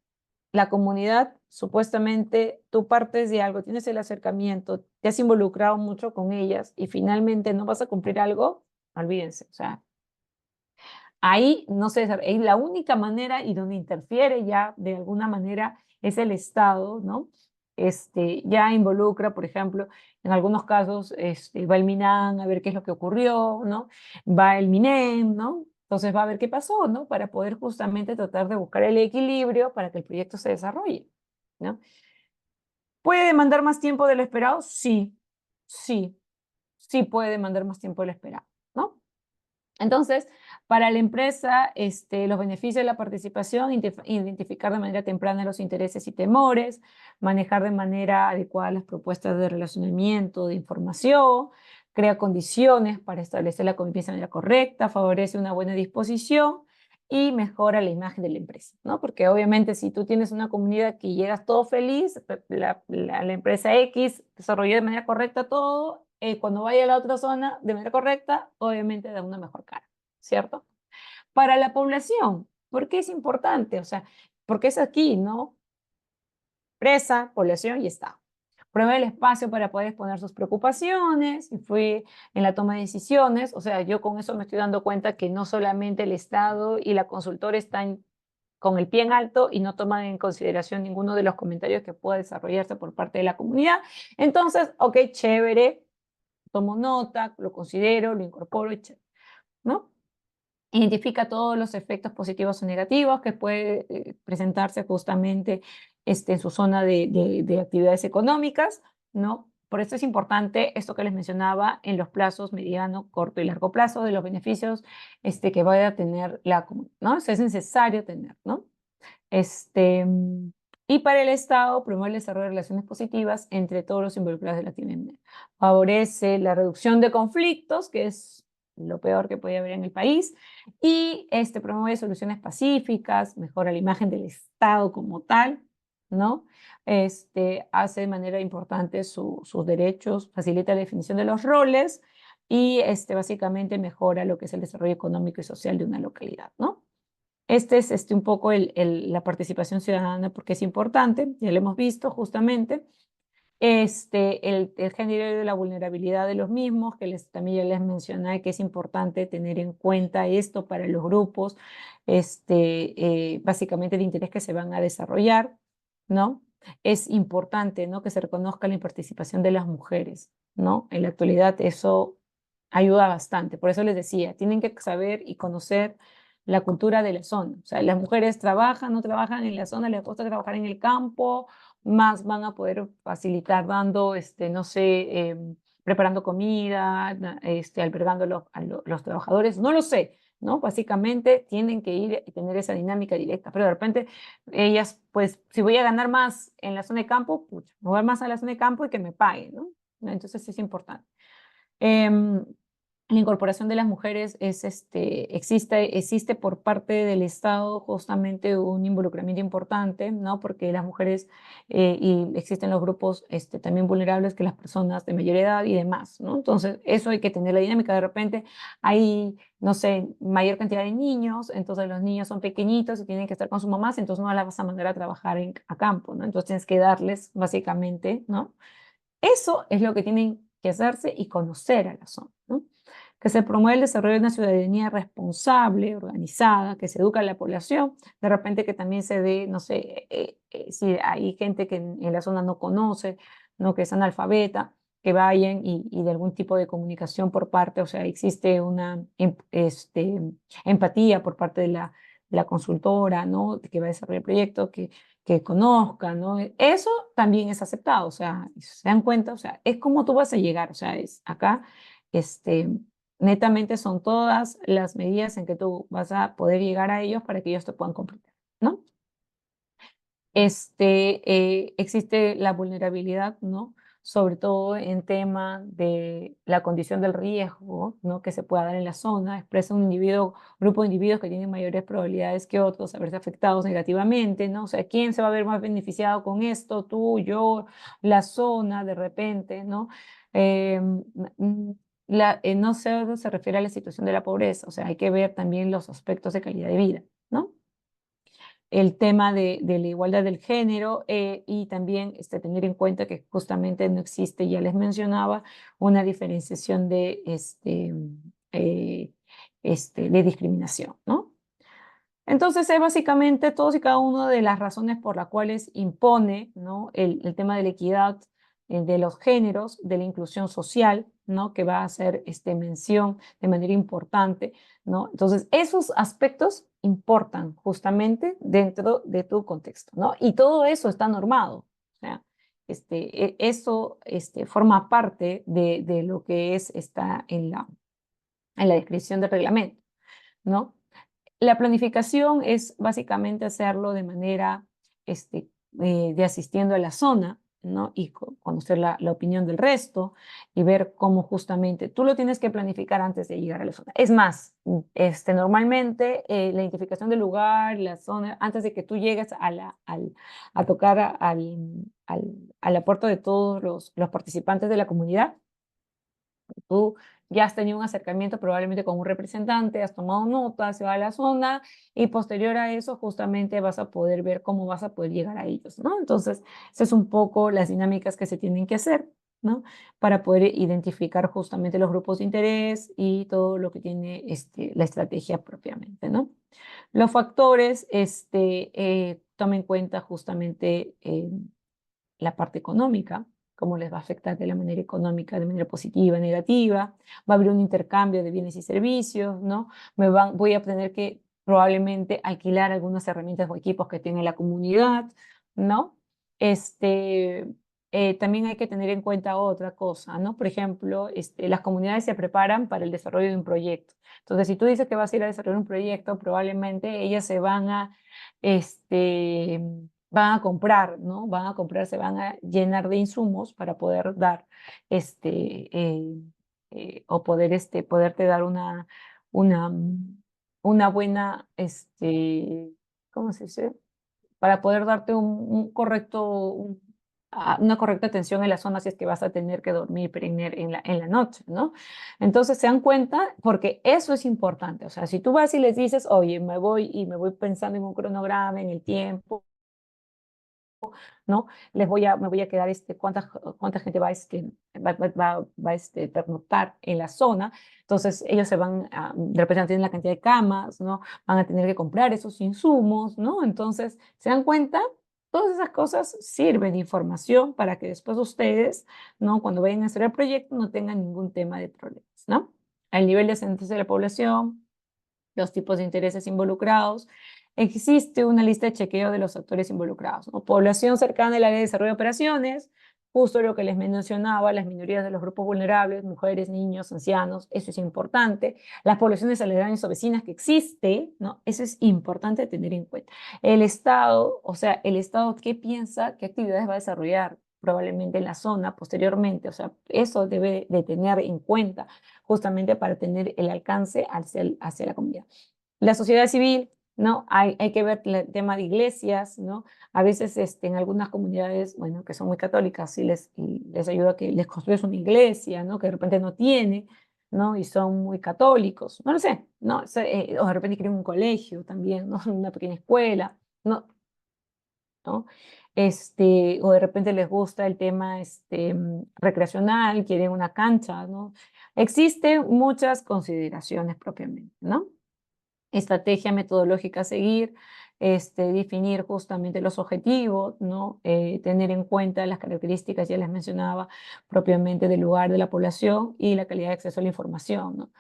la comunidad, supuestamente, tú partes de algo, tienes el acercamiento, te has involucrado mucho con ellas y finalmente no vas a cumplir algo, olvídense. O sea, ahí no sé, ahí la única manera y donde interfiere ya de alguna manera es el Estado, ¿no? Ya involucra, por ejemplo, en algunos casos, va el MINAN a ver qué es lo que ocurrió, ¿no? Va el MINEM, ¿no? Entonces va a ver qué pasó, ¿no? Para poder justamente tratar de buscar el equilibrio para que el proyecto se desarrolle, ¿no? ¿Puede demandar más tiempo de lo esperado? Sí, sí, sí puede demandar más tiempo de lo esperado, ¿no? Entonces, para la empresa, los beneficios de la participación, identificar de manera temprana los intereses y temores, manejar de manera adecuada las propuestas de relacionamiento, de información, crea condiciones para establecer la convivencia de manera correcta, favorece una buena disposición y mejora la imagen de la empresa, ¿no? Porque obviamente si tú tienes una comunidad que llegas todo feliz, la empresa X desarrolló de manera correcta todo, cuando vaya a la otra zona de manera correcta, obviamente da una mejor cara, ¿cierto? Para la población, ¿por qué es importante? O sea, porque es aquí, ¿no? Empresa, población y Estado. Prueba el espacio para poder exponer sus preocupaciones, y fue en la toma de decisiones, o sea, yo con eso me estoy dando cuenta que no solamente el Estado y la consultora están con el pie en alto y no toman en consideración ninguno de los comentarios que pueda desarrollarse por parte de la comunidad. Entonces, ok, chévere, tomo nota, lo considero, lo incorporo, ¿no? Identifica todos los efectos positivos o negativos que puede presentarse justamente en su zona de actividades económicas, ¿no? Por eso es importante esto que les mencionaba en los plazos mediano, corto y largo plazo de los beneficios que vaya a tener la comunidad, ¿no? Eso es necesario tener, ¿no? Y para el Estado, promueve el desarrollo de relaciones positivas entre todos los involucrados de la actividad. Favorece la reducción de conflictos, que es lo peor que puede haber en el país, y promueve soluciones pacíficas, mejora la imagen del Estado como tal, ¿no? Hace de manera importante sus derechos, facilita la definición de los roles y básicamente mejora lo que es el desarrollo económico y social de una localidad, ¿no? Es un poco la participación ciudadana porque es importante, ya lo hemos visto justamente. el género y la vulnerabilidad de los mismos, que también ya les mencioné que es importante tener en cuenta esto para los grupos, básicamente de interés que se van a desarrollar, ¿no? Es importante, ¿no? Que se reconozca la participación de las mujeres, ¿no? En la actualidad eso ayuda bastante. Por eso les decía, tienen que saber y conocer la cultura de la zona. O sea, las mujeres trabajan, no trabajan en la zona, les gusta trabajar en el campo, más van a poder facilitar dando, no sé, preparando comida, albergando los trabajadores, no lo sé, ¿no? Básicamente tienen que ir y tener esa dinámica directa, pero de repente ellas, pues, si voy a ganar más en la zona de campo, pucha, me voy más a la zona de campo y que me paguen, ¿no? Entonces es importante. Em, la incorporación de las mujeres existe por parte del Estado justamente un involucramiento importante, ¿no? Porque las mujeres y existen los grupos también vulnerables que las personas de mayor edad y demás, ¿no? Entonces, eso hay que tener la dinámica. De repente hay, no sé, mayor cantidad de niños, entonces los niños son pequeñitos y tienen que estar con sus mamás, entonces no las vas a mandar a trabajar a campo, ¿no? Entonces tienes que darles básicamente, ¿no? Eso es lo que tienen que hacerse y conocer a la zona, ¿no? Que se promueve el desarrollo de una ciudadanía responsable, organizada, que se educa a la población, de repente que también se dé, no sé, si hay gente que en la zona no conoce, ¿no? Que es analfabeta, que vayan y de algún tipo de comunicación por parte, o sea, existe una empatía por parte de la consultora, ¿no? Que va a desarrollar el proyecto, que conozcan, ¿no? Eso también es aceptado, o sea, se dan cuenta, o sea, es como tú vas a llegar, o sea, es acá, este, netamente son todas las medidas en que tú vas a poder llegar a ellos para que ellos te puedan comprender, ¿no? Existe la vulnerabilidad, ¿no? Sobre todo en tema de la condición del riesgo, ¿no? Que se pueda dar en la zona, expresa un individuo, grupo de individuos que tienen mayores probabilidades que otros a verse afectados negativamente, ¿no? O sea, ¿quién se va a ver más beneficiado con esto? Tú, yo, la zona, de repente, ¿no? Mm, no solo se refiere a la situación de la pobreza, o sea, hay que ver también los aspectos de calidad de vida, ¿no? El tema de la igualdad del género y también tener en cuenta que justamente no existe, ya les mencionaba, una diferenciación eh, de discriminación, ¿no? Entonces es básicamente todos y cada una de las razones por las cuales impone, ¿no? el tema de la equidad de los géneros, de la inclusión social, ¿no? Que va a hacer mención de manera importante, ¿no? Entonces esos aspectos importan justamente dentro de tu contexto, ¿no? Y todo eso está normado, o sea, eso forma parte de lo que está en la descripción del reglamento, ¿no? La planificación es básicamente hacerlo de manera de asistiendo a la zona, ¿no? Y conocer la opinión del resto y ver cómo justamente tú lo tienes que planificar antes de llegar a la zona. Es más, normalmente la identificación del lugar, la zona, antes de que tú llegues a tocar a la puerta de todos los participantes de la comunidad, tú ya has tenido un acercamiento probablemente con un representante, has tomado notas, se va a la zona y posterior a eso justamente vas a poder ver cómo vas a poder llegar a ellos, ¿no? Entonces, esas son un poco las dinámicas que se tienen que hacer, ¿no? Para poder identificar justamente los grupos de interés y todo lo que tiene la estrategia propiamente, ¿no? Los factores, toma en cuenta justamente la parte económica, cómo les va a afectar de la manera económica, de manera positiva, negativa, va a haber un intercambio de bienes y servicios, ¿no? Voy a tener que probablemente alquilar algunas herramientas o equipos que tiene la comunidad, ¿no? También hay que tener en cuenta otra cosa, ¿no? Por ejemplo, las comunidades se preparan para el desarrollo de un proyecto. Entonces, si tú dices que vas a ir a desarrollar un proyecto, probablemente ellas se este, van a comprar, ¿no? Van a comprar, se van a llenar de insumos para poder dar, o poder, poderte dar una, una buena, ¿cómo se dice? Para poder darte un correcto, una correcta atención en la zona si es que vas a tener que dormir en la noche, ¿no? Entonces se dan cuenta, porque eso es importante, o sea, si tú vas y les dices, oye, me voy pensando en un cronograma, en el tiempo, ¿no? Me voy a quedar, cuánta gente va, pernoctar en la zona. Entonces, ellos se van, de repente no tienen la cantidad de camas, ¿no? Van a tener que comprar esos insumos, ¿no? Entonces, ¿se dan cuenta? Todas esas cosas sirven de información para que después ustedes, ¿no? Cuando vayan a hacer el proyecto, no tengan ningún tema de problemas, ¿no? El nivel de ascendencia de la población, los tipos de intereses involucrados. Existe una lista de chequeo de los actores involucrados, ¿no? Población cercana al área de desarrollo de operaciones, justo lo que les mencionaba, las minorías de los grupos vulnerables, mujeres, niños, ancianos, eso es importante. Las poblaciones aledañas o vecinas que existe, ¿no? Eso es importante tener en cuenta. El Estado, o sea, el Estado, ¿qué piensa? ¿Qué actividades va a desarrollar? Probablemente en la zona posteriormente, o sea, eso debe de tener en cuenta justamente para tener el alcance hacia la comunidad. La sociedad civil, ¿no? Hay que ver el tema de iglesias, ¿no? A veces en algunas comunidades, bueno, que son muy católicas, y les ayuda a que les construyes una iglesia, ¿no? Que de repente no tiene, ¿no? Y son muy católicos, no lo sé, ¿no? O de repente quieren un colegio también, ¿no? Una pequeña escuela, ¿no? ¿No? O de repente les gusta el tema recreacional, quieren una cancha, ¿no? Existen muchas consideraciones propiamente, ¿no? Estrategia metodológica a seguir, definir justamente los objetivos, ¿no? Tener en cuenta las características, ya les mencionaba, propiamente del lugar de la población y la calidad de acceso a la información, ¿no?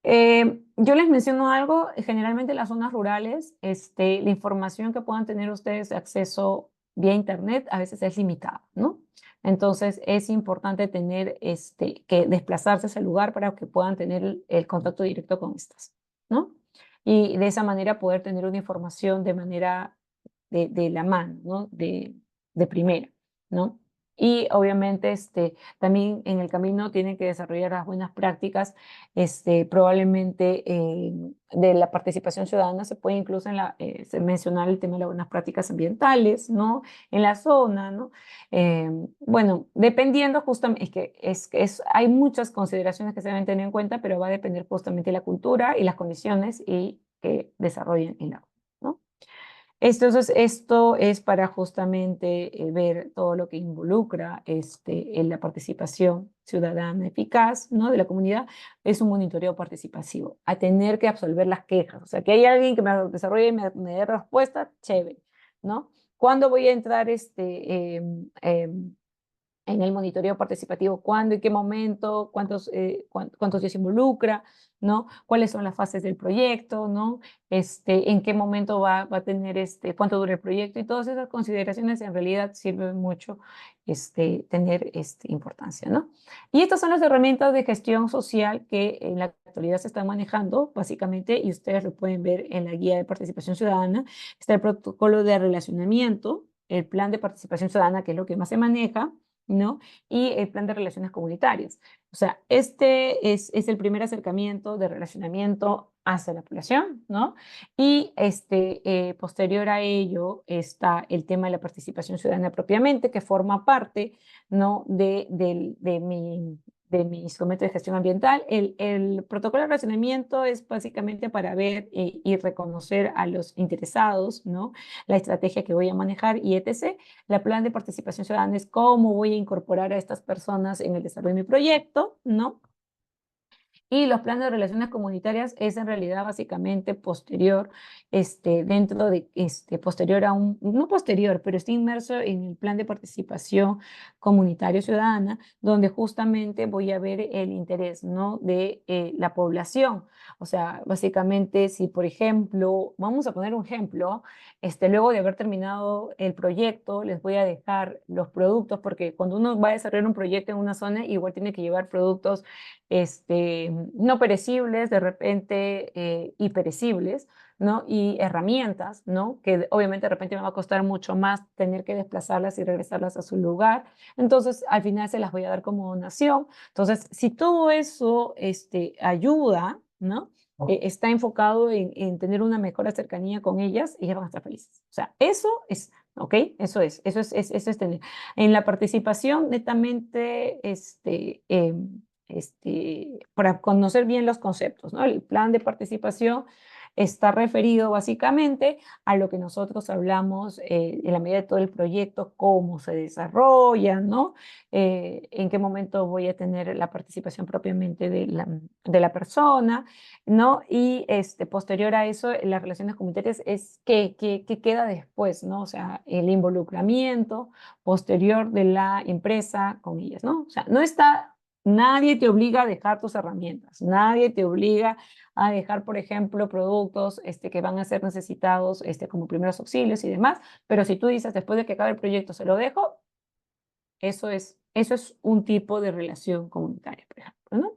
Yo les menciono algo, generalmente en las zonas rurales, la información que puedan tener ustedes de acceso vía internet a veces es limitada, ¿no? Entonces es importante tener que desplazarse a ese lugar para que puedan tener el contacto directo con estas, ¿no? Y de esa manera poder tener una información de manera de la mano, ¿no? De primera, ¿no? Y obviamente también en el camino tienen que desarrollar las buenas prácticas, probablemente de la participación ciudadana se puede incluso mencionar el tema de las buenas prácticas ambientales, ¿no? En la zona, ¿no? Bueno, dependiendo justamente, hay muchas consideraciones que se deben tener en cuenta, pero va a depender justamente de la cultura y las condiciones que desarrollen en la zona, ¿no? Entonces, esto es para justamente ver todo lo que involucra en la participación ciudadana eficaz, ¿no? De la comunidad. Es un monitoreo participativo, a tener que absolver las quejas. O sea, que hay alguien que me desarrolle y me dé respuesta, chévere, ¿no? ¿Cuándo voy a entrar en el monitoreo participativo? ¿Cuándo, en qué momento, cuántos días involucra, ¿no? ¿Cuáles son las fases del proyecto, ¿no? En qué momento va a tener, cuánto dura el proyecto? Y todas esas consideraciones en realidad sirven mucho tener importancia, ¿no? Y estas son las herramientas de gestión social que en la actualidad se están manejando, básicamente, y ustedes lo pueden ver en la guía de participación ciudadana. Está el protocolo de relacionamiento, el plan de participación ciudadana, que es lo que más se maneja, ¿no? Y el plan de relaciones comunitarias. O sea, es el primer acercamiento de relacionamiento hacia la población, ¿no? Y posterior a ello está el tema de la participación ciudadana propiamente, que forma parte, ¿no? De mi instrumento de gestión ambiental. El protocolo de relacionamiento es básicamente para ver y reconocer a los interesados, ¿no? La estrategia que voy a manejar y etc. La plan de participación ciudadana es cómo voy a incorporar a estas personas en el desarrollo de mi proyecto, ¿no? Y los planes de relaciones comunitarias es en realidad básicamente posterior, posterior a no posterior, pero está inmerso en el plan de participación comunitario ciudadana, donde justamente voy a ver el interés, ¿no? De la población. O sea, básicamente, si por ejemplo, vamos a poner un ejemplo, luego de haber terminado el proyecto, les voy a dejar los productos, porque cuando uno va a desarrollar un proyecto en una zona, igual tiene que llevar productos no perecibles, de repente y perecibles, ¿no? Y herramientas, ¿no? Que obviamente de repente me va a costar mucho más tener que desplazarlas y regresarlas a su lugar. Entonces, al final se las voy a dar como donación. Entonces, si todo eso ayuda, ¿no? Está enfocado en tener una mejor cercanía con ellas, ellas van a estar felices. O sea, eso es, ¿ok? Eso es tener. En la participación, netamente, para conocer bien los conceptos, ¿no? El plan de participación está referido básicamente a lo que nosotros hablamos en la medida de todo el proyecto, cómo se desarrolla, ¿no? En qué momento voy a tener la participación propiamente de la persona, ¿no? Y posterior a eso, las relaciones comunitarias es qué queda después, ¿no? O sea, el involucramiento posterior de la empresa con ellas, ¿no? O sea, no está, nadie te obliga a dejar tus herramientas, nadie te obliga a dejar, por ejemplo, productos que van a ser necesitados como primeros auxilios y demás, pero si tú dices después de que acabe el proyecto se lo dejo, eso es un tipo de relación comunitaria, por ejemplo, ¿no?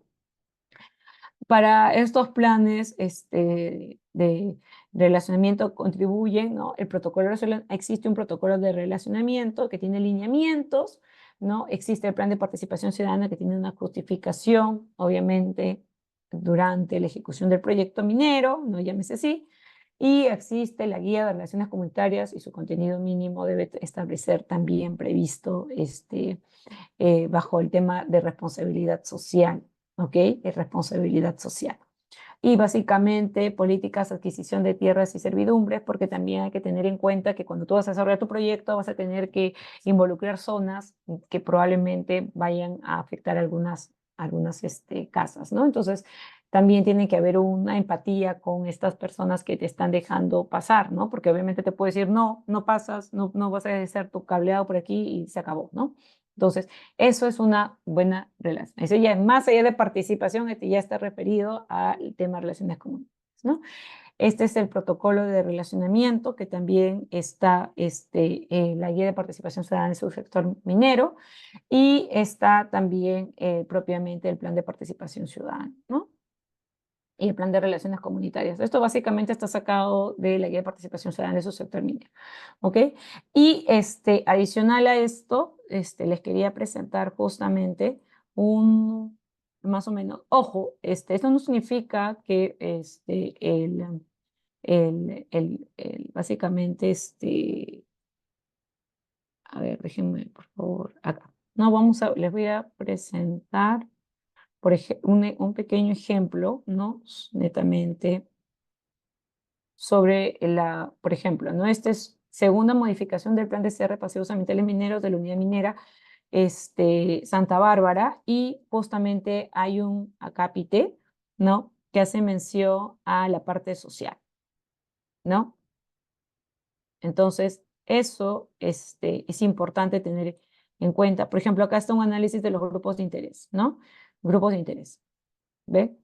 Para estos planes de relacionamiento contribuyen, ¿no? Existe un protocolo de relacionamiento que tiene lineamientos, ¿no? Existe el plan de participación ciudadana que tiene una justificación, obviamente, durante la ejecución del proyecto minero, no llámese así, y existe la guía de relaciones comunitarias y su contenido mínimo debe establecer también previsto bajo el tema de responsabilidad social, ¿ok? Es responsabilidad social. Y básicamente políticas de adquisición de tierras y servidumbres, porque también hay que tener en cuenta que cuando tú vas a desarrollar tu proyecto vas a tener que involucrar zonas que probablemente vayan a afectar algunas casas, ¿no? Entonces, también tiene que haber una empatía con estas personas que te están dejando pasar, ¿no? Porque obviamente te puede decir, no, no pasas, no vas a hacer tu cableado por aquí y se acabó, ¿no? Entonces, eso es una buena relación. Eso ya, más allá de participación, ya está referido al tema de relaciones comunitarias, ¿no? Este es el protocolo de relacionamiento que también está la guía de participación ciudadana en el subsector minero y está también propiamente el plan de participación ciudadana, ¿no? Y el plan de relaciones comunitarias. Esto básicamente está sacado de la guía de participación ciudadana de su sector minero, ¿ok? Y adicional a esto, les quería presentar justamente un, más o menos, ojo, esto no significa que básicamente, a ver, déjenme, por favor, acá. No, les voy a presentar un pequeño ejemplo, ¿no? Netamente sobre por ejemplo, ¿no? Esta es segunda modificación del plan de cierre de pasivos ambientales mineros de la unidad minera Santa Bárbara y justamente hay un acápite, ¿no? Que hace mención a la parte social, ¿no? Entonces, eso es importante tener en cuenta. Por ejemplo, acá está un análisis de los grupos de interés, ¿no? Grupos de interés, ¿ve?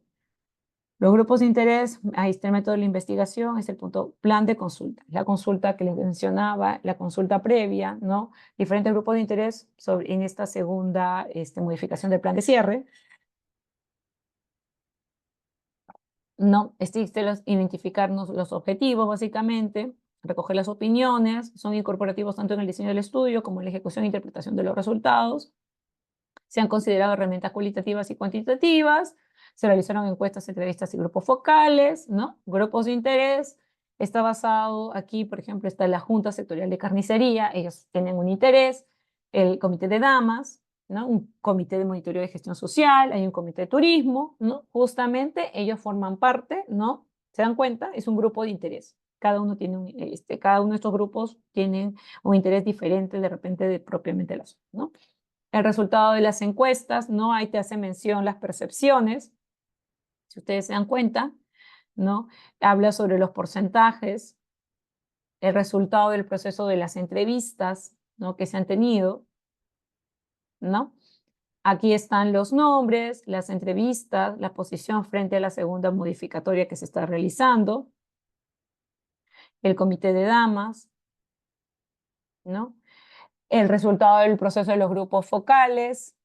Los grupos de interés, ahí está el método de la investigación, es el punto plan de consulta. La consulta que les mencionaba, la consulta previa, ¿no? Diferentes grupos de interés en esta segunda modificación del plan de cierre. No, identificarnos los objetivos, básicamente, recoger las opiniones, son incorporativos tanto en el diseño del estudio como en la ejecución e interpretación de los resultados. Se han considerado herramientas cualitativas y cuantitativas, se realizaron encuestas, entrevistas y grupos focales, ¿no? Grupos de interés. Está basado aquí, por ejemplo, está la Junta Sectorial de Carnicería, ellos tienen un interés, el Comité de Damas, ¿no? Un comité de monitoreo de gestión social, hay un comité de turismo, ¿no? Justamente ellos forman parte, ¿no? ¿Se dan cuenta? Es un grupo de interés. Cada uno cada uno de estos grupos tienen un interés diferente de repente de propiamente la zona, ¿no? El resultado de las encuestas, ¿no? Ahí te hace mención las percepciones, si ustedes se dan cuenta, ¿no? Habla sobre los porcentajes, el resultado del proceso de las entrevistas, ¿no? Que se han tenido, ¿no? Aquí están los nombres, las entrevistas, la posición frente a la segunda modificatoria que se está realizando, el comité de damas, ¿no? El resultado del proceso de los grupos focales,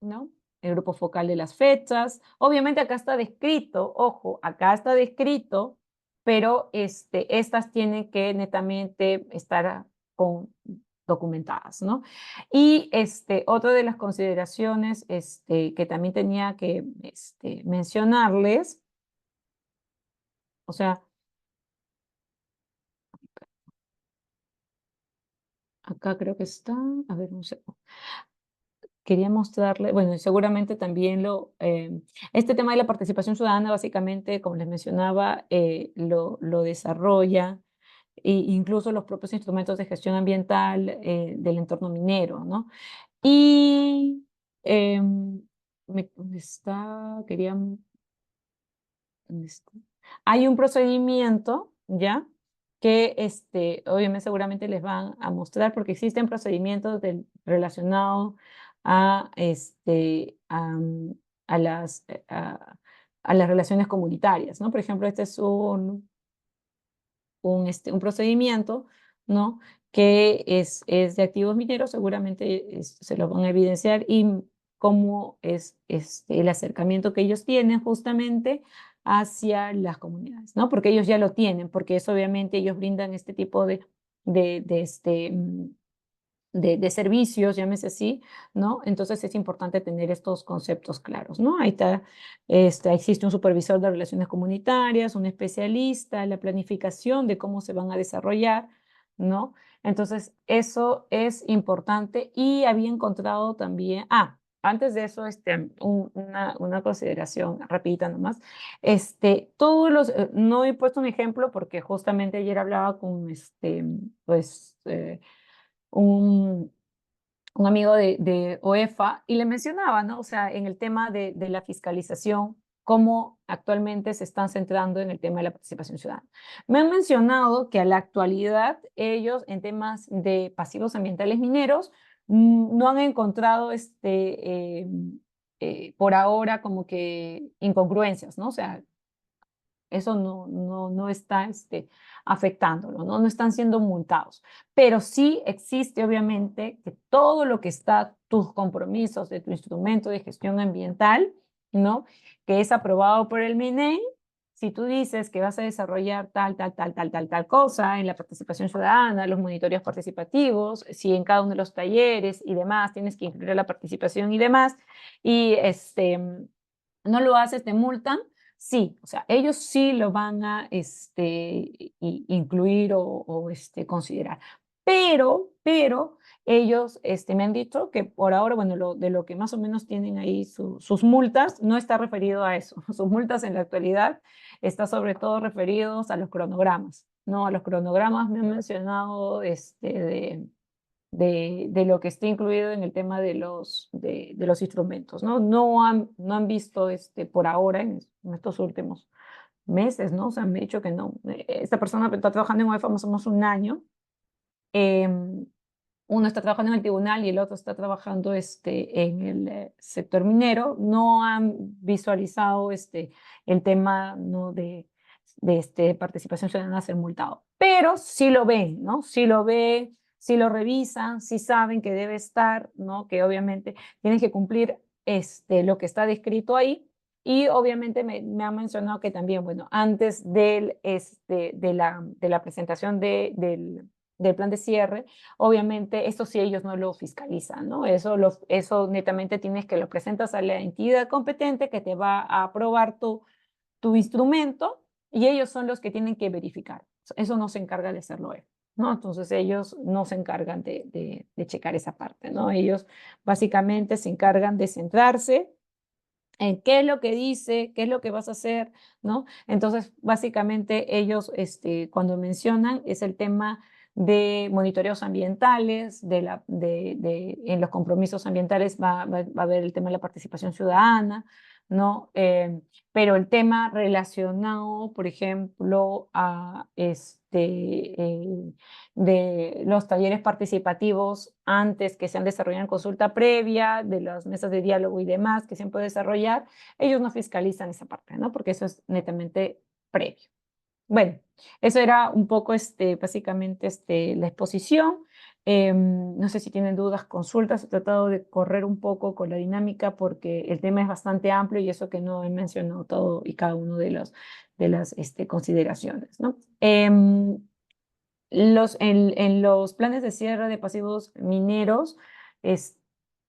¿no? El grupo focal de las fechas. Obviamente acá está descrito, ojo, acá está descrito, pero estas tienen que netamente estar documentadas, ¿no? Y otra de las consideraciones que también tenía que mencionarles, o sea, acá creo que está, a ver, un segundo. quería mostrarle, bueno, y seguramente también este tema de la participación ciudadana, básicamente, como les mencionaba, lo desarrolla incluso los propios instrumentos de gestión ambiental del entorno minero, ¿no? Y ¿dónde está? ¿Dónde está? Hay un procedimiento, ¿ya? Que obviamente seguramente les van a mostrar porque existen procedimientos relacionados a, a a las relaciones comunitarias, ¿no? Por ejemplo, este es un procedimiento, ¿no? Que es de activos mineros, seguramente se lo van a evidenciar y cómo es el acercamiento que ellos tienen justamente hacia las comunidades, ¿no? Porque ellos ya lo tienen, porque eso obviamente ellos brindan este tipo de servicios, llámese así, ¿no? Entonces es importante tener estos conceptos claros, ¿no? Ahí está, existe un supervisor de relaciones comunitarias, un especialista, la planificación de cómo se van a desarrollar, ¿no? Entonces eso es importante y había encontrado también, antes de eso, una consideración rapidita nomás, no he puesto un ejemplo porque justamente ayer hablaba con, pues, un, un amigo de OEFA y le mencionaba, ¿no? O sea, en el tema de la fiscalización, cómo actualmente se están centrando en el tema de la participación ciudadana. Me han mencionado que a la actualidad ellos en temas de pasivos ambientales mineros no han encontrado por ahora como que incongruencias, ¿no? O sea, eso no está afectándolo, ¿no? No están siendo multados. Pero sí existe, obviamente, que todo lo que está, tus compromisos de tu instrumento de gestión ambiental, ¿no? Que es aprobado por el MINEI, si tú dices que vas a desarrollar tal cosa en la participación ciudadana, los monitoreos participativos, si en cada uno de los talleres y demás tienes que incluir la participación y demás, y no lo haces, te multan. Sí, o sea, ellos sí lo van a incluir o considerar. Pero ellos me han dicho que por ahora, bueno, de lo que más o menos tienen ahí sus multas, no está referido a eso. Sus multas en la actualidad está sobre todo referidos a los cronogramas, ¿no? A los cronogramas me han mencionado de lo que esté incluido en el tema de los instrumentos, ¿no? No han visto por ahora en estos últimos meses, ¿no? O sea, me han dicho que no. Esta persona está trabajando en UEFA más o menos un año. Uno está trabajando en el tribunal y el otro está trabajando en el sector minero. No han visualizado el tema, ¿no? de participación ciudadana a ser multado. Pero sí lo ven, ¿no? Sí lo ven, sí lo revisan, sí saben que debe estar, ¿no? Que obviamente tienen que cumplir lo que está descrito ahí. Y obviamente me han mencionado que también, bueno, antes de la presentación del plan de cierre, obviamente esto sí ellos no lo fiscalizan, ¿no? Eso netamente tienes que lo presentas a la entidad competente que te va a aprobar tu instrumento y ellos son los que tienen que verificar. Eso no se encarga de hacerlo él, ¿no? Entonces ellos no se encargan de checar esa parte, ¿no? Ellos básicamente se encargan de centrarse en qué es lo que dice, qué es lo que vas a hacer, ¿no? Entonces, básicamente ellos, cuando mencionan, es el tema de monitoreos ambientales, en los compromisos ambientales va a haber el tema de la participación ciudadana, ¿no? Pero el tema relacionado, por ejemplo, a de los talleres participativos antes que se han desarrollado en consulta previa, de las mesas de diálogo y demás que se han podido desarrollar, ellos no fiscalizan esa parte, ¿no? Porque eso es netamente previo. Bueno, eso era un poco, básicamente, la exposición. No sé si tienen dudas, consultas. He tratado de correr un poco con la dinámica porque el tema es bastante amplio y eso que no he mencionado todo y cada uno de las consideraciones, ¿no? En los planes de cierre de pasivos mineros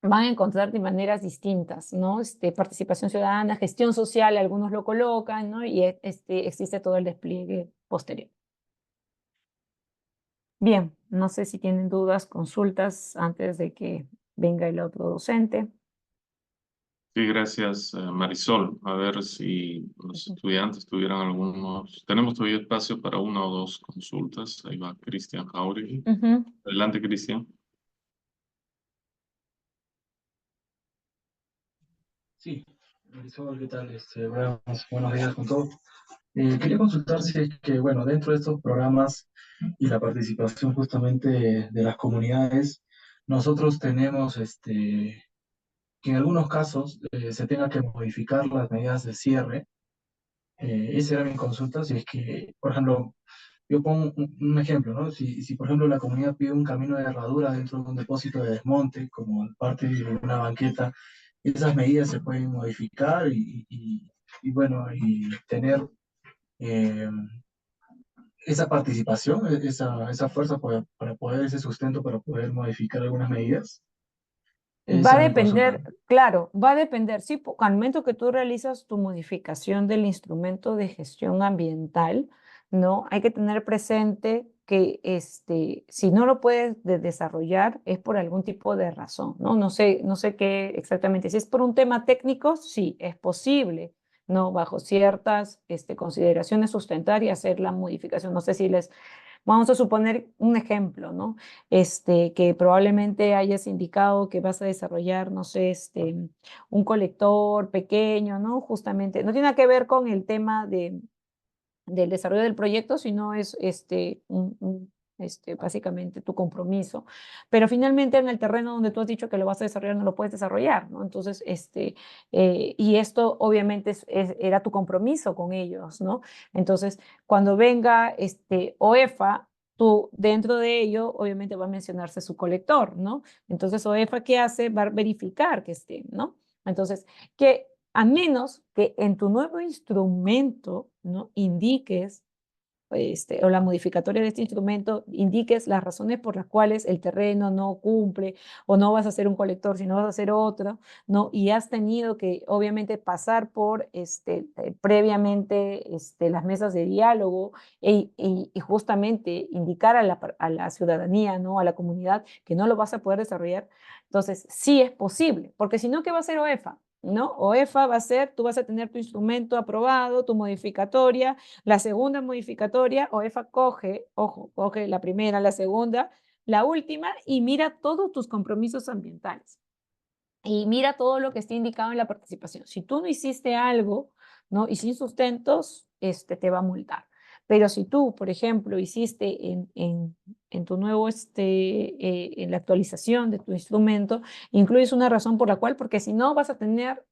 van a encontrar de maneras distintas, ¿no? Participación ciudadana, gestión social, algunos lo colocan, ¿no? Y existe todo el despliegue posterior. Bien, no sé si tienen dudas, consultas antes de que venga el otro docente. Sí, gracias, Marisol. A ver si los estudiantes tuvieran algunos. Tenemos todavía espacio para una o dos consultas. Ahí va Cristian Jauregui. Ujú. Adelante, Cristian. Sí, Marisol, ¿qué tal? Buenos días con todos. Quería consultar si es que, bueno, dentro de estos programas y la participación justamente de las comunidades, nosotros tenemos que en algunos casos se tenga que modificar las medidas de cierre. Esa era mi consulta, si es que, por ejemplo, yo pongo un ejemplo, ¿no? Si, por ejemplo, la comunidad pide un camino de herradura dentro de un depósito de desmonte, como parte de una banqueta, esas medidas se pueden modificar y bueno, y tener eh, esa participación, esa fuerza para poder, ese sustento para poder modificar algunas medidas. Va a Esa era mi consulta. depender, claro, va a depender, sí, al momento que tú realizas tu modificación del instrumento de gestión ambiental, ¿no? Hay que tener presente que si no lo puedes desarrollar es por algún tipo de razón, ¿no? No sé qué exactamente. Si es por un tema técnico, sí, es posible, ¿no? Bajo ciertas consideraciones sustentar y hacer la modificación. No sé si les Vamos a suponer un ejemplo, ¿no? Que probablemente hayas indicado que vas a desarrollar, no sé, un colector pequeño, ¿no? Justamente, no tiene nada que ver con el tema del desarrollo del proyecto, sino es básicamente tu compromiso. Pero finalmente en el terreno donde tú has dicho que lo vas a desarrollar, no lo puedes desarrollar, ¿no? Entonces, y esto obviamente era tu compromiso con ellos, ¿no? Entonces, cuando venga OEFA, tú dentro de ello, obviamente va a mencionarse su colector, ¿no? Entonces, OEFA, ¿qué hace? Va a verificar que esté, ¿no? Entonces, que a menos que en tu nuevo instrumento, ¿no? indiques, o la modificatoria de este instrumento, indiques las razones por las cuales el terreno no cumple o no vas a hacer un colector, sino vas a hacer otro, ¿no? Y has tenido que, obviamente, pasar por previamente las mesas de diálogo y justamente indicar a la ciudadanía, ¿no? A la comunidad que no lo vas a poder desarrollar. Entonces, sí es posible, porque si no, ¿qué va a hacer OEFA? ¿No? OEFA va a ser, tú vas a tener tu instrumento aprobado, tu modificatoria, la segunda modificatoria, OEFA coge, ojo, coge la primera, la segunda, la última y mira todos tus compromisos ambientales. Y mira todo lo que está indicado en la participación. Si tú no hiciste algo, ¿no? Y sin sustentos, te va a multar. Pero si tú, por ejemplo, hiciste en tu nuevo, en la actualización de tu instrumento, incluyes una razón por la cual, porque si no vas a tener,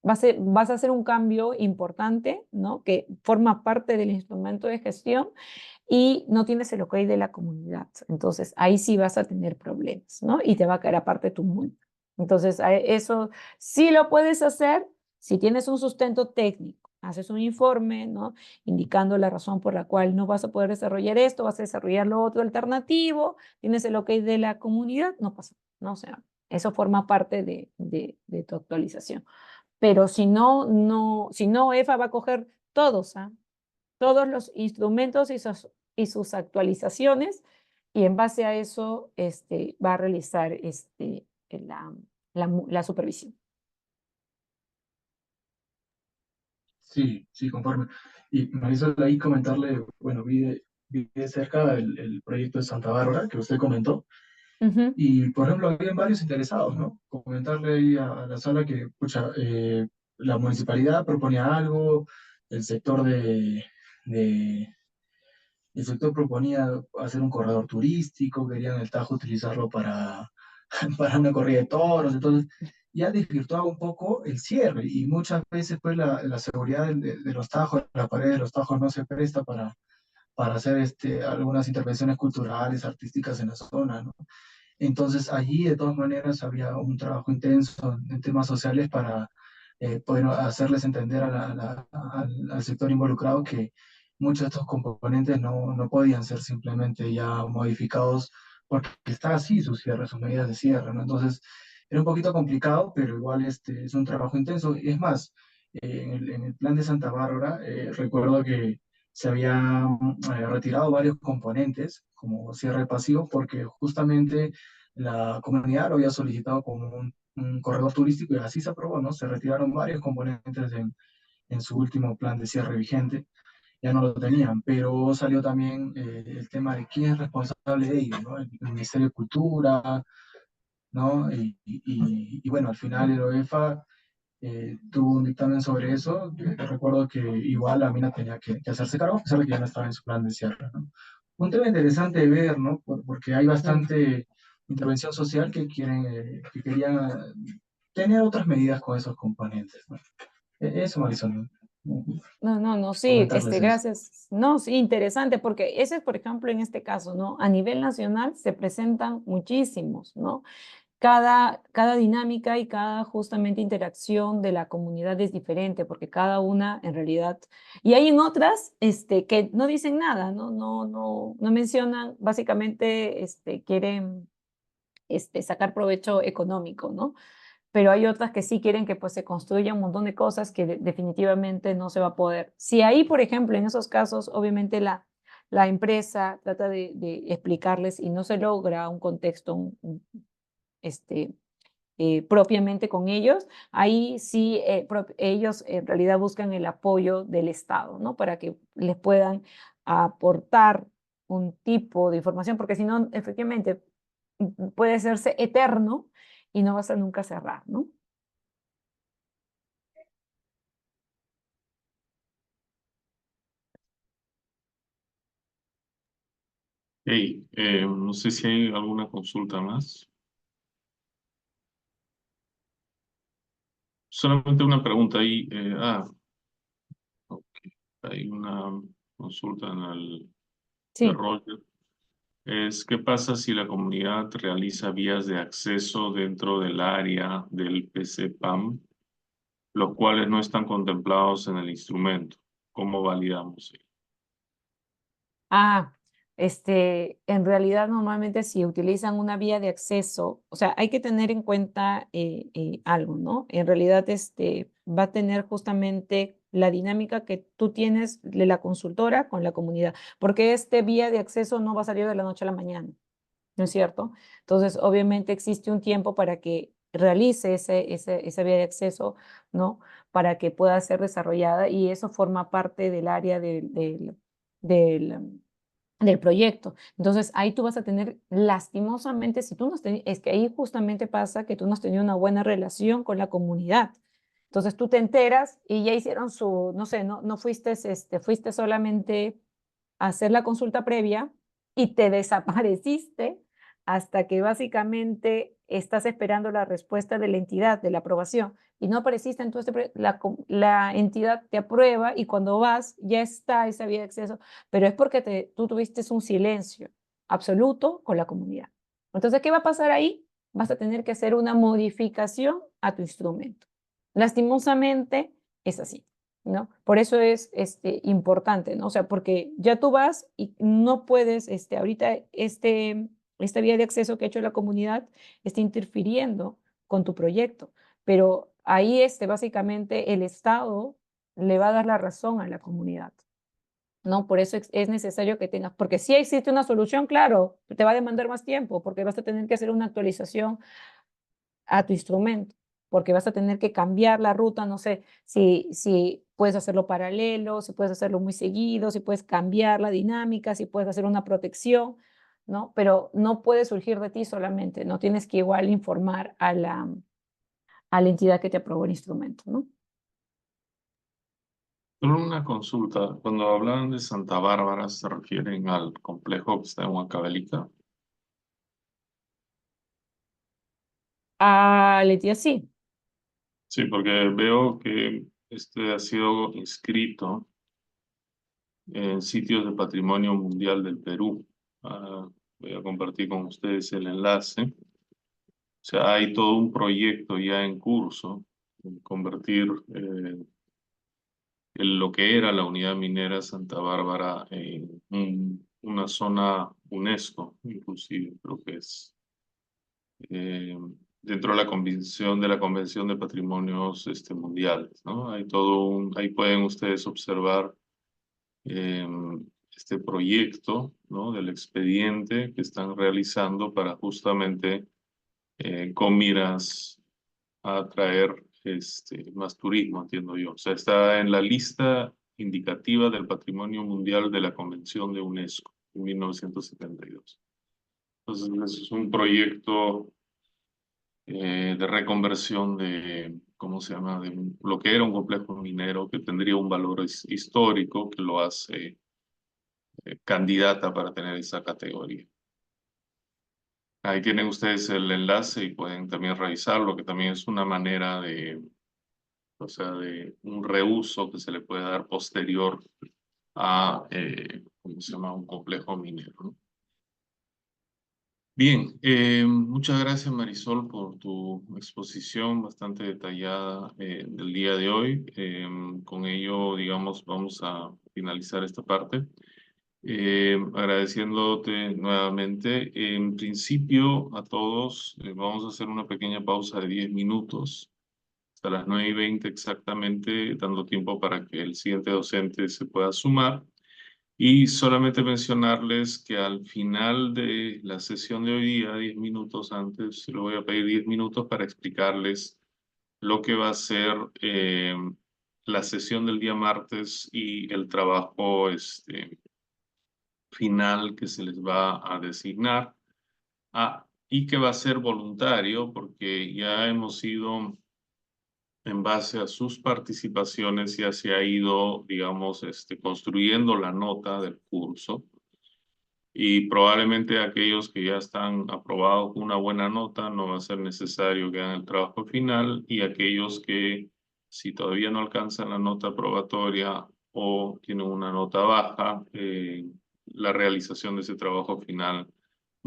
vas a hacer un cambio importante, ¿no? Que forma parte del instrumento de gestión y no tienes el ok de la comunidad. Entonces, ahí sí vas a tener problemas, ¿no? Y te va a caer aparte tu multa. Entonces, eso sí lo puedes hacer si tienes un sustento técnico. Haces un informe, ¿no? Indicando la razón por la cual no vas a poder desarrollar esto, vas a desarrollar lo otro alternativo, tienes el ok de la comunidad, no pasa, ¿no? O sea, eso forma parte de tu actualización. Pero si no, EFA va a coger todos, ¿ah? Todos los instrumentos y sus actualizaciones, y en base a eso va a realizar la supervisión. Sí, sí, conforme. Y Marisol, ahí comentarle, bueno, vi de cerca el proyecto de Santa Bárbara que usted comentó. Ujú. Y, por ejemplo, habían varios interesados, ¿no? Comentarle ahí a la sala que, pucha, la municipalidad proponía algo, el sector de- el sector proponía hacer un corredor turístico, querían el Tajo utilizarlo para, para una corrida de toros, entonces ya desvirtuaba un poco el cierre y muchas veces pues la seguridad de los tajos, la pared de los tajos no se presta para hacer algunas intervenciones culturales, artísticas en la zona, ¿no? Entonces allí de todas maneras había un trabajo intenso en temas sociales para poder hacerles entender al sector involucrado que muchos de estos componentes no podían ser simplemente ya modificados porque está así su cierre, sus medidas de cierre, ¿no? Entonces era un poquito complicado, pero igual es un trabajo intenso. Y es más, en el plan de Santa Bárbara, recuerdo que se habían retirado varios componentes como cierre pasivo porque justamente la comunidad lo había solicitado como un corredor turístico y así se aprobó, ¿no? Se retiraron varios componentes en su último plan de cierre vigente, ya no lo tenían, pero salió también el tema de quién es responsable de ello, ¿no? El Ministerio de Cultura, ¿no? Y bueno, al final el OEFA tuvo un dictamen sobre eso. Recuerdo que igual la mina tenía que hacerse cargo, a pesar de que ya no estaba en su plan de cierre, ¿no? Un tema interesante de ver, ¿no? Porque hay Mm. bastante intervención social que querían tener otras medidas con esos componentes, ¿no? Eso, Marisol, ¿no? No, sí, Comentarles eso. gracias. No, sí, interesante, porque ese es, por ejemplo, en este caso, ¿no? A nivel nacional se presentan muchísimos, ¿no? Cada dinámica y cada justamente interacción de la comunidad es diferente, porque cada una en realidad, y hay en otras que no dicen nada, no mencionan, básicamente quieren sacar provecho económico, ¿no? Pero hay otras que sí quieren que pues se construya un montón de cosas que definitivamente no se va a poder. Si ahí, por ejemplo, en esos casos, obviamente la empresa trata de explicarles y no se logra un contexto, este, propiamente con ellos, ahí sí ellos en realidad buscan el apoyo del Estado, ¿no? Para que les puedan aportar un tipo de información, porque si no, efectivamente, puede hacerse eterno y no vas a nunca cerrar, ¿no? Hey, no sé si hay alguna consulta más. Solamente una pregunta ahí. Ok. Hay una consulta en el de Sí. Roger. ¿Qué pasa si la comunidad realiza vías de acceso dentro del área del PCPAM, los cuales no están contemplados en el instrumento? ¿Cómo validamos? Ah, en realidad normalmente si utilizan una vía de acceso, o sea, hay que tener en cuenta algo, ¿no? En realidad va a tener justamente la dinámica que tú tienes de la consultora con la comunidad, porque este vía de acceso no va a salir de la noche a la mañana, ¿no es cierto? Entonces, obviamente existe un tiempo para que realice esa vía de acceso, ¿no? Para que pueda ser desarrollada y eso forma parte del área del del proyecto. Entonces, ahí tú vas a tener, lastimosamente, si tú no has es que ahí justamente pasa que tú no has tenido una buena relación con la comunidad. Entonces, tú te enteras y ya hicieron no sé, no fuiste, fuiste solamente a hacer la consulta previa y te desapareciste hasta que básicamente estás esperando la respuesta de la entidad, de la aprobación, y no apareciste, entonces la entidad te aprueba y cuando vas ya está esa vía de acceso, pero es porque tú tuviste un silencio absoluto con la comunidad. Entonces, ¿qué va a pasar ahí? Vas a tener que hacer una modificación a tu instrumento. Lastimosamente es así, ¿no? Por eso es importante, ¿no? O sea, porque ya tú vas y no puedes, ahorita esta vía de acceso que ha hecho la comunidad está interfiriendo con tu proyecto, pero ahí básicamente el Estado le va a dar la razón a la comunidad, ¿no? Por eso es necesario que tengas, porque si existe una solución, claro, te va a demandar más tiempo, porque vas a tener que hacer una actualización a tu instrumento, porque vas a tener que cambiar la ruta, no sé si puedes hacerlo paralelo, si puedes hacerlo muy seguido, si puedes cambiar la dinámica, si puedes hacer una protección, ¿no? Pero no puede surgir de ti solamente, no tienes que igual informar a la entidad que te aprobó el instrumento, ¿no? Solo una consulta. Cuando hablan de Santa Bárbara, ¿se refieren al complejo que está en Huancavelica? A la entidad sí. Sí, porque veo que este ha sido inscrito en sitios de Patrimonio Mundial del Perú. Voy a compartir con ustedes el enlace. O sea, hay todo un proyecto ya en curso en convertir lo que era la unidad minera Santa Bárbara en una zona UNESCO, inclusive, creo que es eh, dentro de la Convención de Patrimonios Mundiales, ¿no? Hay todo ahí pueden ustedes observar eh, este proyecto, ¿no? Del expediente que están realizando para justamente con miras a atraer más turismo, entiendo yo. O sea, está en la lista indicativa del Patrimonio Mundial de la Convención de UNESCO en 1972. Entonces, es un proyecto de reconversión de, ¿cómo se llama? De lo que era un complejo minero que tendría un valor histórico que lo hace candidata para tener esa categoría. Ahí tienen ustedes el enlace y pueden también revisarlo, que también es una manera de, o sea, de un reuso que se le puede dar posterior a, ¿cómo se llama? Un complejo minero, ¿no? Bien, muchas gracias Marisol por tu exposición bastante detallada del día de hoy. Con ello, digamos, vamos a finalizar esta parte. Agradeciéndote nuevamente. En principio, a todos, vamos a hacer una pequeña pausa de 10 minutos, hasta las 9:20 exactamente, dando tiempo para que el siguiente docente se pueda sumar. Y solamente mencionarles que al final de la sesión de hoy día, 10 minutos antes, le voy a pedir 10 minutos para explicarles lo que va a ser la sesión del día martes y el trabajo final que se les va a designar. Y que va a ser voluntario porque ya hemos ido, en base a sus participaciones, ya se ha ido, digamos, construyendo la nota del curso. Y probablemente aquellos que ya están aprobados con una buena nota no va a ser necesario que hagan el trabajo final, y aquellos que si todavía no alcanzan la nota probatoria o tienen una nota baja, la realización de ese trabajo final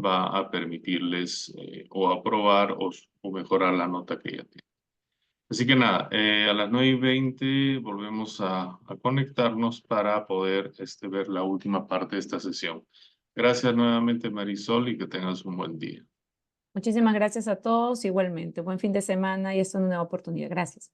va a permitirles o aprobar o mejorar la nota que ya tienen. Así que nada, a las 9:20 volvemos a conectarnos para poder ver la última parte de esta sesión. Gracias nuevamente Marisol y que tengas un buen día. Muchísimas gracias a todos igualmente. Buen fin de semana y esta es una nueva oportunidad. Gracias.